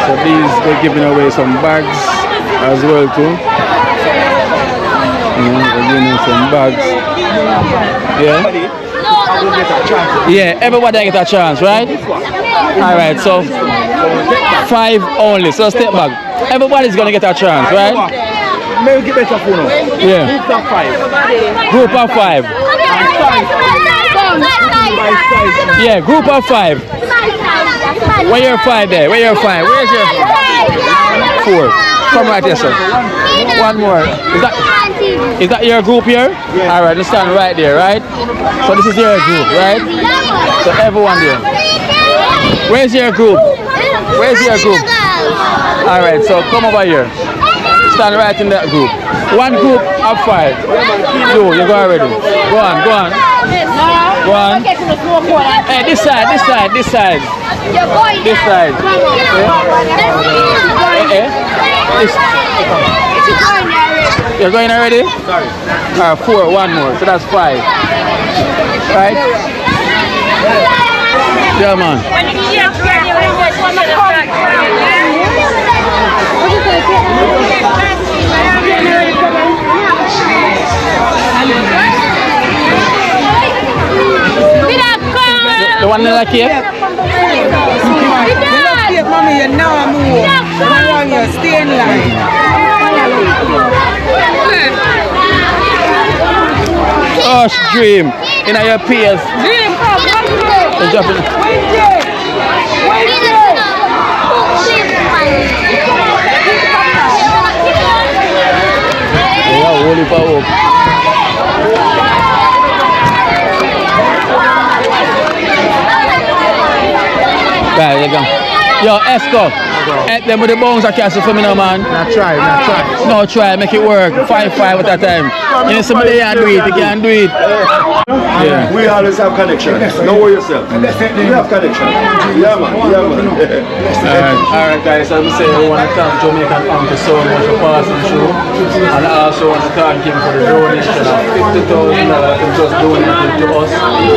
A: So these we're giving away some bags as well too. We're giving some bags. Yeah. Yeah, everybody get a chance, right? Alright, so 5 only. So step back. Everybody's gonna get a chance, right? Yeah. Group of 5. Yeah, group of 5. Where your 5 there? Where your 5? Where's your 4? Come right here, sir. One more. Is that your group here? Yeah. Alright, let's stand right there, right? So this is your group, right? So everyone there. Where's your group? Where's your group? Alright, so come over here. Stand right in that group. One group of 5. You go already. Go on. Go on. Hey, this side. This side. This side. You're going already? Sorry. 4, one more. So that's 5. Right? Yeah, man. The one that I keep?
D: Mommy, you now move. I want you to stay in line.
A: Oh, dream. In your peers.
D: Dream, come.
A: Holy power. Right, you go. Yo, Esco. Help them with the bones I can't see for me now, man.
F: Not try.
A: No, try, make it work. 5-5 at a time. You know, somebody can't do it, you can't do it. Yeah.
B: We always have connection. Don't worry yourself. We have connection. Yeah, man.
A: Alright, guys, as I say, I want to thank Jamaican Uncle so much for passing through. And I also want to thank him for the donation of $50,000 and just donating to us.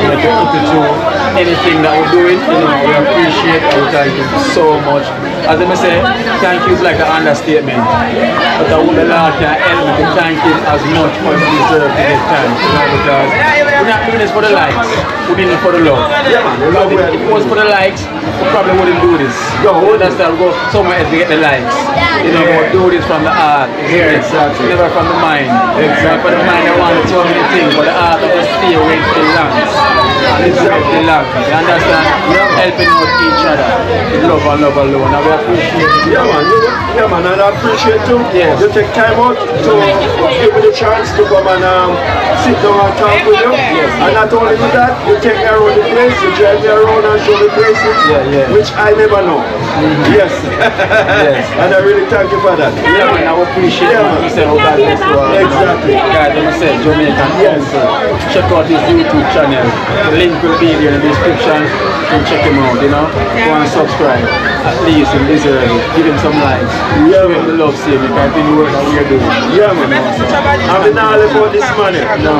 A: Like to anything that we're doing, you know, we appreciate and we thank him so much. As I say, thank you is like an understatement. But I would the Lord can help me to thank him as much as he deserves to get thanked. Because we're not doing this for the likes. We're doing it for the love.
B: Yeah, man. The love
A: If it was for the likes, we probably wouldn't do this.
B: No, we
A: That's that we go somewhere else to get the likes. You know, we do this from the heart.
B: Yeah, exactly.
A: Never from the mind. Exactly. For the mind, I want so many things, but the heart of the stay away from the lungs. Exactly. The lungs. You understand? Helping out each other. Love and love alone. And we appreciate it.
B: Yeah, man. Yeah, man. And I appreciate too.
A: Yes.
B: You take time out to give me the chance to come and sit down and talk with you.
A: Yes.
B: And not only with that, you take me around the place, you drive me around and show me places, which I never know. Yes.
A: Yes.
B: And I really thank you for that.
A: Yeah, man, I appreciate
B: Yeah,
A: what
B: man.
A: you said. Oh, God bless you.
B: Exactly.
A: Guys, let me say, Jamaican
B: Yes.
A: Council. Check out his YouTube channel. The link will be there in the description. You can check him out, you know. Go and subscribe. At least in this area. Give him some likes.
B: Yeah,
A: Show him the love, see because I think the work that we're doing.
B: Yeah, man. I'm not all about this money.
A: No.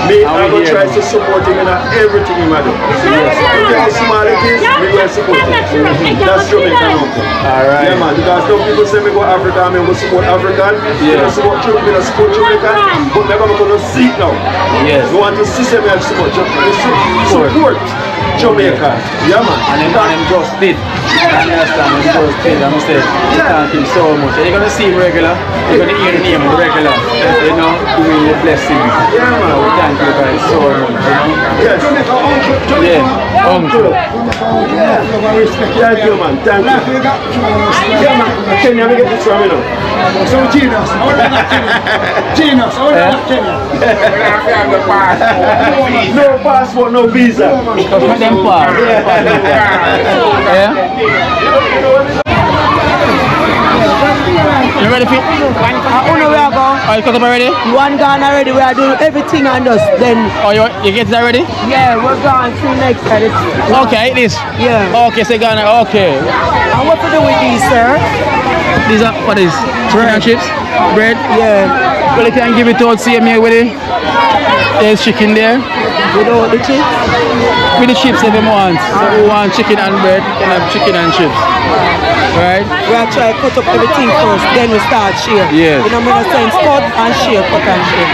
B: Me,
A: And
B: I'm
A: we
B: going to
A: here.
B: try to support him in everything he do. Okay, how small it is, we will support him. That's Jamaican uncle.
A: Alright.
B: Yeah, man, because some people say me go Africa, I go support African.
A: Yeah.
B: I support Jamaican, but me going to see it now.
A: Yes.
B: We want to see them as support Jamaica. Yeah, man.
A: And them just did. I understand, them just did. I must say, thank him so much. And you're going to see him regular. You're going to hear the name regular. You know, doing the blessings.
B: Yeah, man.
A: We thank you guys so much. You know?
B: Yes.
A: Yeah, uncle.
B: Thank you, man. Thank you. Yeah, man. Can you get this from me now?
F: So genius. Genius.
B: No passport, no visa.
A: Because for them part. Yeah? You ready for it?
D: Uno we are going.
A: Are you cut up already?
D: One gone already. We are doing everything on us. Then
A: Oh, you get it already?
D: yeah, we're going to next edit.
A: Okay, this.
D: Yeah.
A: Okay, so Ghana, okay.
D: And what to do with these, sir?
A: These are, what is? Chicken and chips? Bread?
D: Yeah.
A: Well, you can give it out, see me with it. There's chicken there.
D: Without the chips.
A: With the chips if you want. So who want chicken and bread, can have chicken and chips. Right?
D: We are trying to cut up everything first, then we start share.
A: Yes.
D: You know, I'm going to send cut and share, cut and share.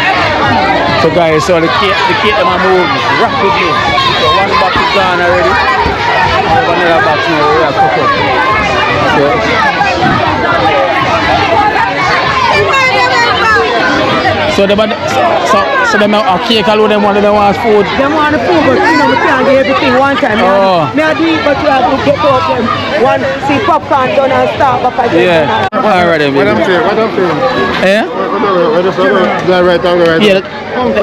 A: So guys, so the cake them are moving rapidly. So one box is gone already. I have another box now we are cooked up. So them a cake alone, them want food.
D: They want the food, but you know, we can't get everything one time.
A: Oh.
D: Me I do it, but you have to get out them. One, see popcorn done and start back again.
A: Yeah. Alright,
B: What I'm saying?
A: Eh? Yeah.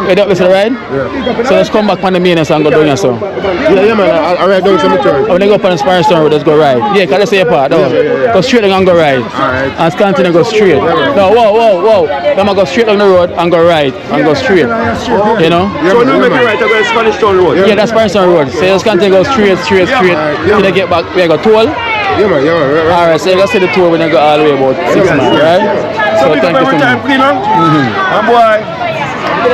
A: You don't listen, right? Yeah. So let's come back on the main and go down here, so.
B: Yeah, man. I read down some church.
A: When they go up on the Spanish Town Road, let's go right. Yeah, can I say a part? No. Go straight and go right.
B: Alright.
A: And continue go straight. No, whoa. Then I go straight on the road and go right and go straight. You know?
B: So now make it right about Spanish Town Road.
A: Yeah, that's Spanish Town Road. So you just continue go straight. Till they get back, we go toll.
B: Yeah, man.
A: Alright, so you go see the tour when you go all the way about 6 miles, right?
B: So
A: thank you so
B: time
A: much.
B: clean up. And boy,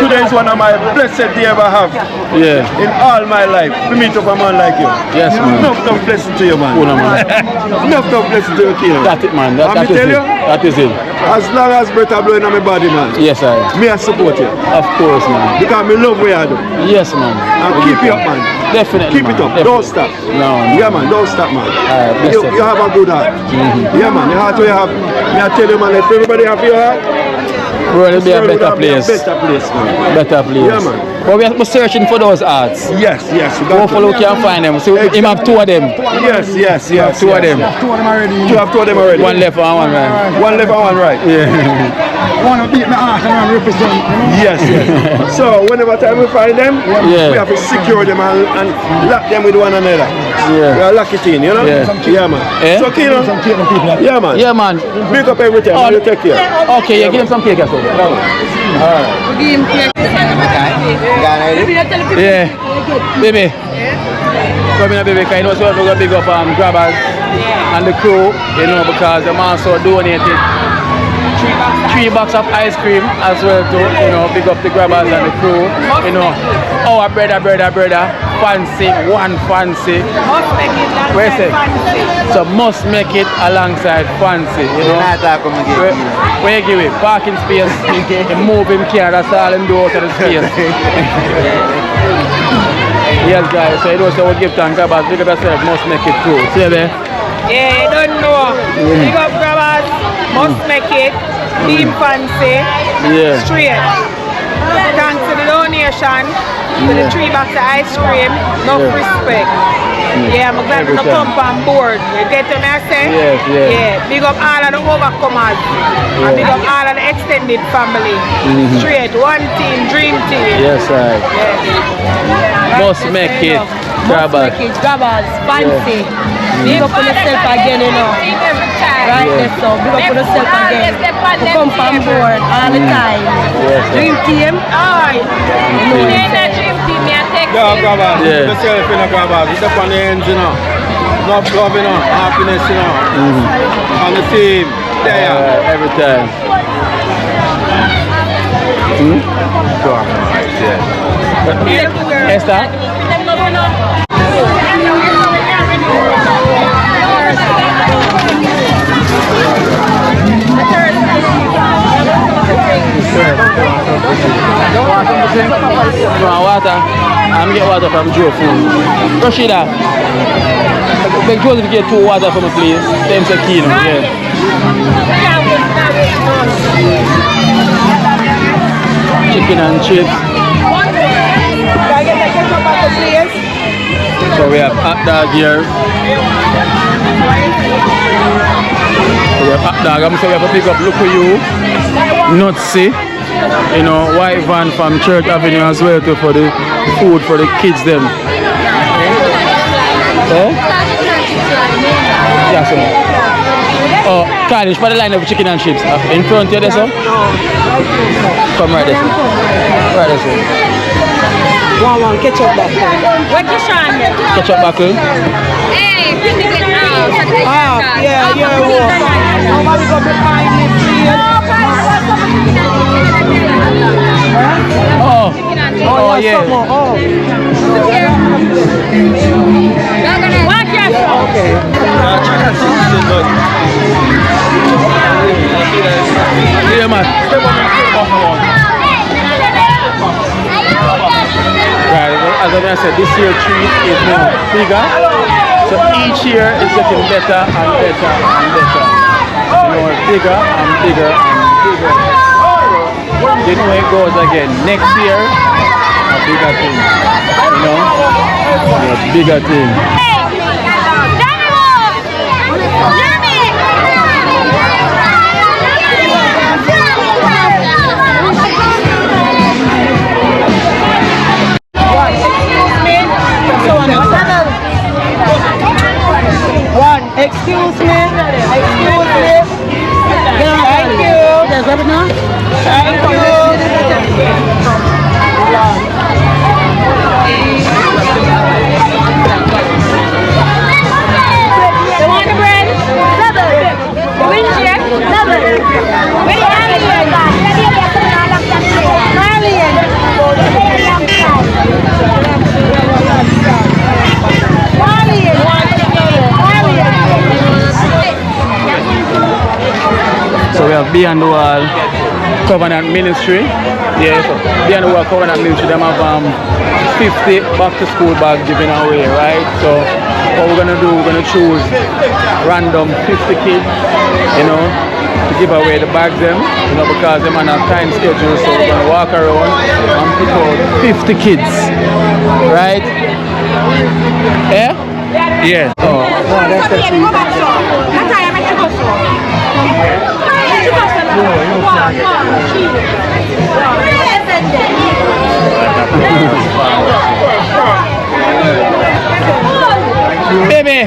B: today is one of my blessed day ever have.
A: Yeah.
B: In all my life, to meet up a man like you.
A: Yes, man.
B: Enough blessing to you, man.
A: Cool, man.
B: Enough blessing to you, kid.
A: That's it, man. That
B: And me
A: is
B: tell
A: it.
B: you,
A: That is it.
B: as long as breath are blowing on my body, man,
A: Yes, I.
B: me I support you.
A: Of course, man.
B: Because me love what you do.
A: Yes, man.
B: And keep it up, man.
A: Definitely.
B: Keep
A: man.
B: it up.
A: Definitely.
B: Don't stop.
A: No.
B: Yeah, man. Don't stop, man.
A: Alright,
B: You,
A: bless
B: you have a good heart. Yeah, man. The heart where you have. Me I tell you, man, if everybody have your heart,
A: World will be a
B: world would
A: better
B: have been a
A: place.
B: better place, man.
A: Better place.
B: Yeah, man.
A: But we're searching for those arts.
B: Yes. We got
A: Hopefully we can find them. So him have two of them.
B: Yes.
A: Two of them.
F: Two of them already.
B: You have two of them already.
A: One left and one right.
B: One left and one right.
F: One to beat my ass and one represent, you know?
B: Yes. So whenever time we find them,
A: Yeah.
B: we have to secure them and lock them with one another.
A: Yeah.
B: We are lock it in, you know?
A: Yeah.
B: Man.
A: Eh?
B: So Kino,
F: Some cake and people like
B: yeah, man.
A: Yeah, man.
B: Big up everything.
A: Oh,
B: You take care.
A: Okay, yeah, give him some cake as well. Yeah. Baby. Come here, baby, because you know, so we're going to big up Grabbers and the crew, you know, because them also donated 3 boxes of ice cream as well too, you know, big up the Grabbers and the crew, you know. Our brother fancy, one fancy.
D: Must make it
A: Where is it?
D: fancy.
A: So must make it alongside fancy, you know. Where you give it? Parking space, move him car, that's all him do out of the space. Yes guys, so you know, so we give thanks about big up yourself, must make it too. See there?
D: Yeah, you don't know. Big up grabbers, must make it. Team fancy.
A: Yeah.
D: Straight. Thanks to the donation, to the 3 box of ice cream, enough respect. Yeah, I'm glad to come on board. You get what I say?
A: Yes, yes.
D: Yeah, big up all of the overcomers. And big up all of the extended family. Straight, one team, dream team.
A: Yes, right.
D: Yes.
A: Must make it. Grabbers.
H: Grabbers, fancy. Big up on yourself again, you know. Right there, so big up on yourself again. To come on board all the time.
A: Yes,
H: Dream team.
D: Aye.
B: Yeah, grabbers.
A: Yeah.
B: Yourself in a grabbers. It's up on the ends, you know. Love, love, you know. Happiness, you know. On the team. There.
A: Every time. Esther? You want water? I'm get water from Joe Food. Rashida, beg Joe to get 2 water for me, please. Them say keen, yeah. Chicken and chips. So we have hot dog here. We have hot dog. I'm sorry, we have to pick up. Look for you. Nutsy. You know, white van from Church Avenue as well too for the food for the kids them. Eh? Yeah, so. Oh, Carnish for the line of chicken and chips. In front here, so? Come right there. Right there, sir.
D: One ketchup buckle.
G: What you trying to do?
A: Ketchup buckle.
G: Hey, bring the get out.
D: Yeah, nobody go behind me, please.
A: Oh, yeah.
G: Watch yourself.
D: Okay.
A: Yeah, man. Right, as I said, this year treat is more bigger. So each year is getting better and better and better. You know, bigger and bigger and bigger. You know it goes again. Next year, a bigger thing. You know? A bigger thing.
D: Excuse me. Excuse me. Thank you. Thank
G: You want the bread? The wind check? Where the alien?
A: So we have Beyond the Wall Covenant Ministry. Yes, Beyond the Wall Covenant Ministry, them have 50 back to school bags given away, right? So what we're gonna do, we're gonna choose random 50 kids, you know, to give away the bags them, you know, because them on a time schedule, so we're gonna walk around and pick out 50 kids, right? Yeah? Yeah. Oh.
D: No, that's the
A: Baby.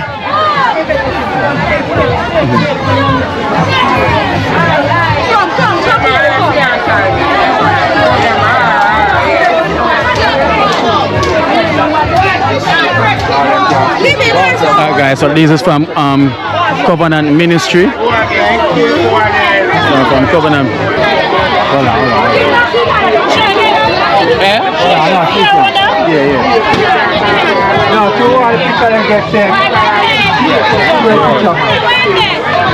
A: Alright guys, so this is from Covenant Ministry. From Covenant. Hold on. Eh?
F: Yeah. Now, to all the people that get there.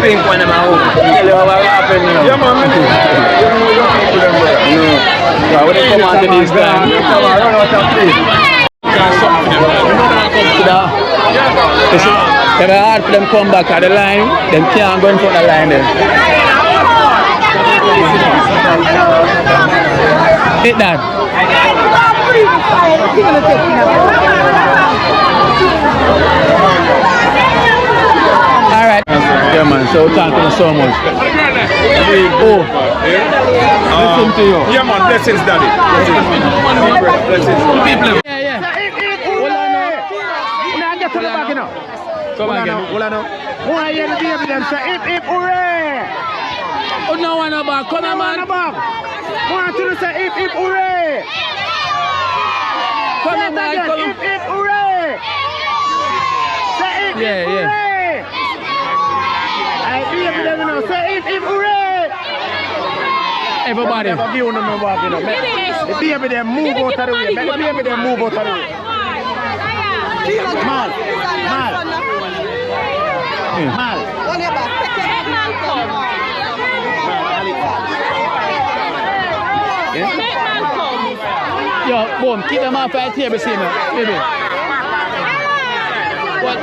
A: Pink one of my own. Tell you what happened now.
B: Yeah, man.
A: So when they come on to this time, they come on, run out of place. It's hard for them come back at the line, them can't go in front of the line then. Hit that. Alright. Yeah man, so thank you so much. Oh. Listen to you.
B: Yeah, man. Blessings, daddy. Blessings. People.
A: Yeah. Come again.
F: Who are you to be able to say, hip, hooray!
A: Oh, no one about. Come on, man.
F: Who want you to say, hip, hooray!
A: Come on, man. Come on.
F: Hip, hooray! Say hip, hooray! I be able to know, say hip, hooray!
A: Everybody.
F: Never give them no back, you know. The baby them move out of the way. Make the baby them move out of the way. Mal.
A: Yo, boom, keep them off right here, see me, baby. What?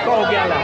F: Go, Gala.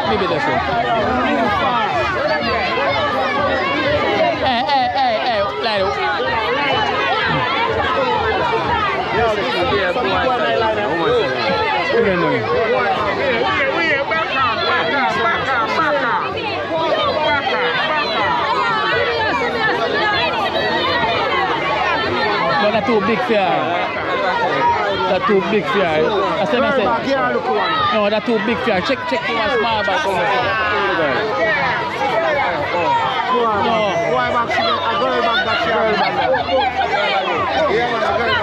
A: Maybe that's it. Hey, Lido. But that's too big for you. That's too big for you. That's what I said. No, that's too big for you. Check for one small bag. No.
F: Why back? I go back. Yeah, man, I go back.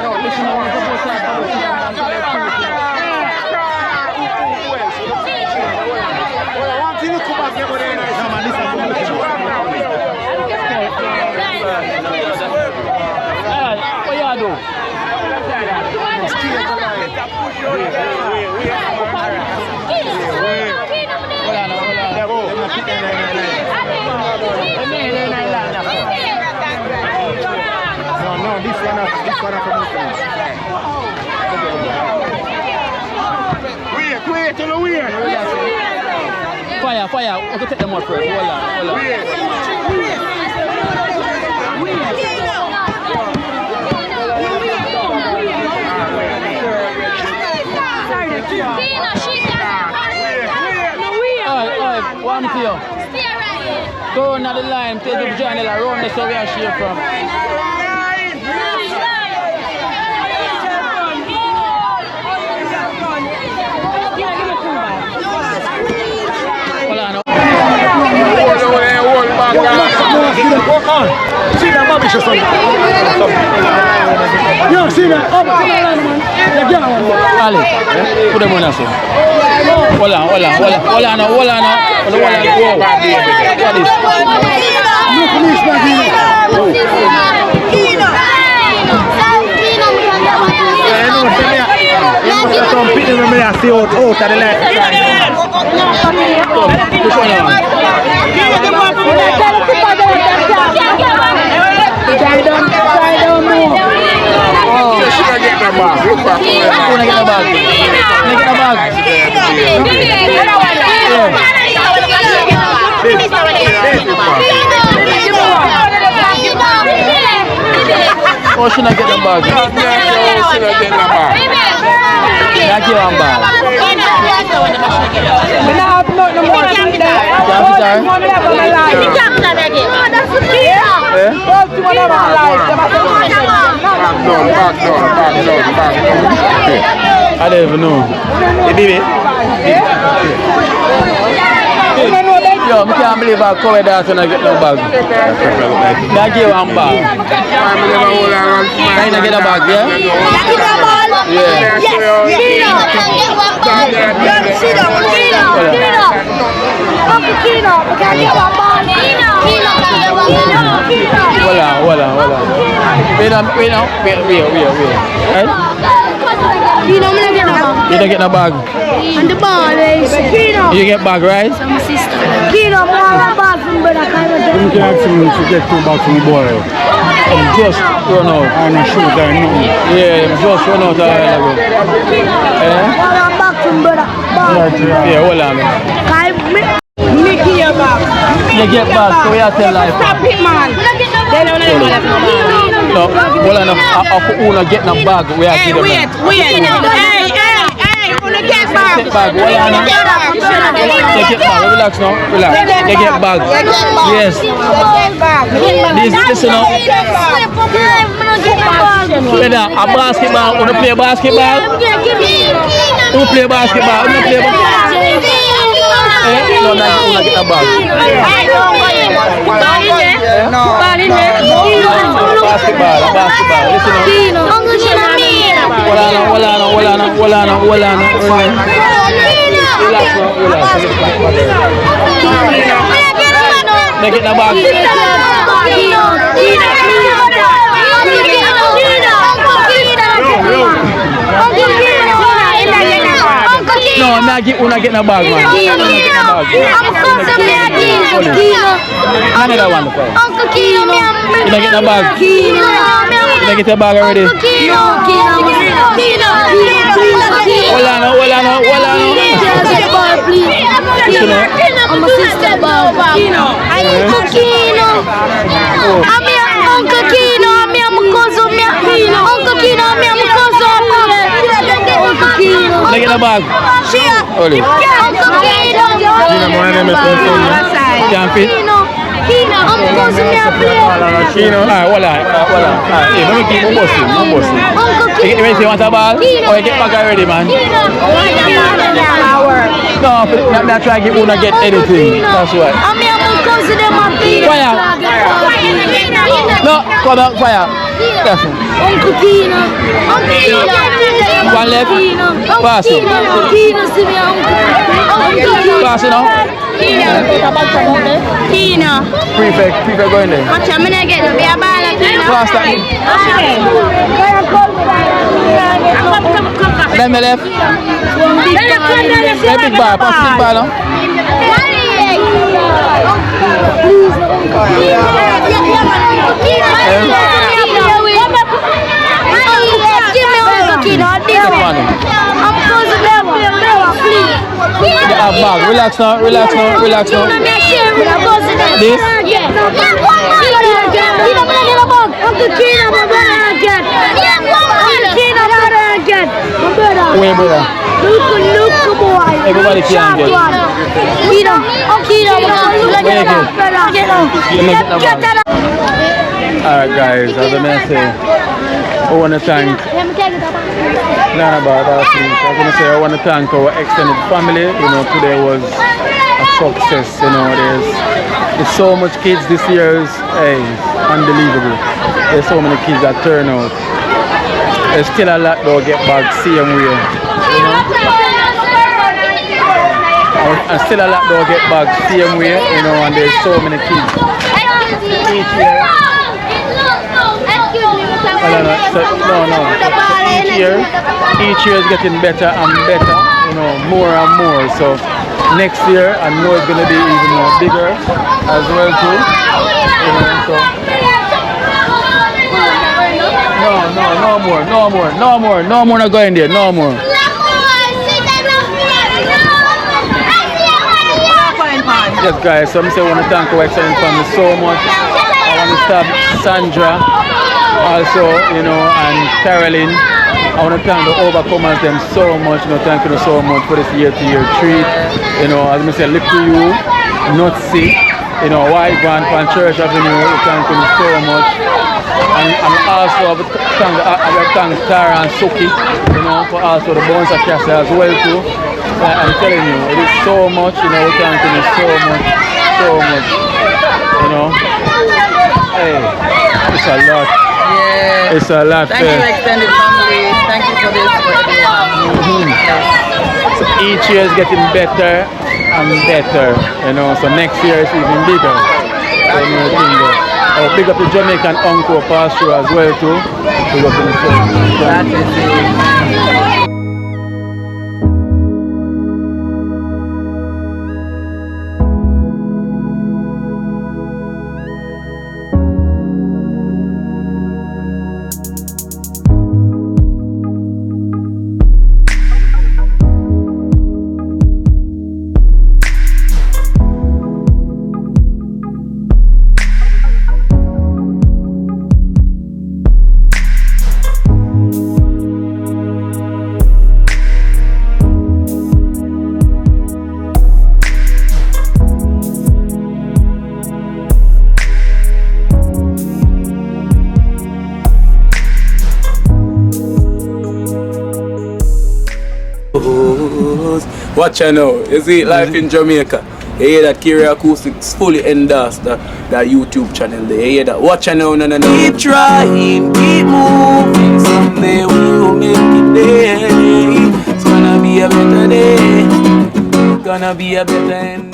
F: No, this one Wait till the weird.
A: Fire. I can take them out first. Hold on. Alright, one to you. Go on the line, take the journal around the so we are share from.
F: See that Bobby show something. Yo, see that? Up, man.
A: Ali, put them on us. Hold on.
F: No police back here. some people when I see out of the light.
A: Oh, should I get the bag? Thank you, Amber.
D: We don't have nothing more.
A: I don't even know. Yo, I can't believe I covered that and I get no bag. Thank you, Amber. Can I get a bag, yeah? Yeah. Wait.
G: You don't get no bag.
A: You don't get no bag.
G: And the ball is
A: You get bag, right?
G: my sister. Kino, more bag from brother.
F: You can actually get 2 bags from the boy.
A: Just run out.
F: I'm not sure that I know.
A: Yeah, just run out a while ago.
G: More bag from brother.
A: Yeah, hold on.
D: Nicky, your bag.
A: You get bag, so we have to tell life.
D: Stop it, man. They don't know what I'm
A: No, hold on. Who not get no bag, we have to
D: Hey,
A: give them.
D: wait. Hey, wanna get back?
A: Get bag, hold on. They get bag, relax now, relax. They get bag. Yes. Listen now. Brother, a basketball, wanna play basketball? Who play basketball? Who play basketball? No, not get a bag. Basketball. Listen now. Relax. They get the bag. No, I'm not getting a bag, man. Another one.
G: Uncle Kino,
A: You don't get the bag. You get the bag already. Hold on.
G: I'm a sister, Uncle Kino. I'm Uncle Kino. I'm a cousin. Uncle Kino. I'm a cousin. Uncle Kino.
A: You get the bag. Only.
G: Uncle Kino.
A: Can't fit.
G: Kino, I'm a cousin. I'm a
A: Kino. Hold on. Hey, let me keep on bossing. You want a ball? Or you get back already, man? No, I'm not trying to get anything. That's why.
G: I'm a cousin.
A: Fire. No, come on, fire. That's it.
G: Uncle Kino.
A: One left. Pass it. Pass it now.
G: Kino.
A: Prefect go in there.
G: Watch, I'm gonna get the ball.
A: Pass that. Let me left. Big ball. Pass the ball now. Relax now. This? Where, brother?
G: Look, boy.
A: Everybody can get. Alright guys, as I say, I want to thank I want to thank our extended family. You know, today was a success. You know, there's so much kids this year. It's unbelievable. There's so many kids that turn out. There's still a lot that get back same way. You know? And still a lot that get back same way. You know, and there's so many kids each year. Each year is getting better and better, you know, more and more. So next year I know it's gonna be even more bigger as well too. You know, so no more not going there, no more. Yes guys, so I want to thank our excellent family so much. I want to thank Sandra also, you know, and Carolyn. I want to thank the overcomers them so much, you know, thank you so much for this year-to-year treat. You know, as I say, look to you, not sick, you know, White Van from Church Avenue, thank you so much. And also I will thank Tara and Suki, you know, for also the Bones of Castle as well too. I'm telling you, it is so much, you know, thank you so much, you know. Hey, it's a lot.
C: Yeah.
A: It's a lot.
C: Thank you, extended family. Thank you for this, for everyone.
A: So each year is getting better and better, you know. So next year is even bigger. So, oh, big up the Jamaican uncle pastor as well too. Big up the
C: That is it.
I: Watch out now, you see life in Jamaica. You hear that Kiri Acoustics fully endorsed that YouTube channel there. You hear that? Watch out now, no. Keep trying, keep moving. Someday we will make it there. It's gonna be a better day. Gonna be a better end.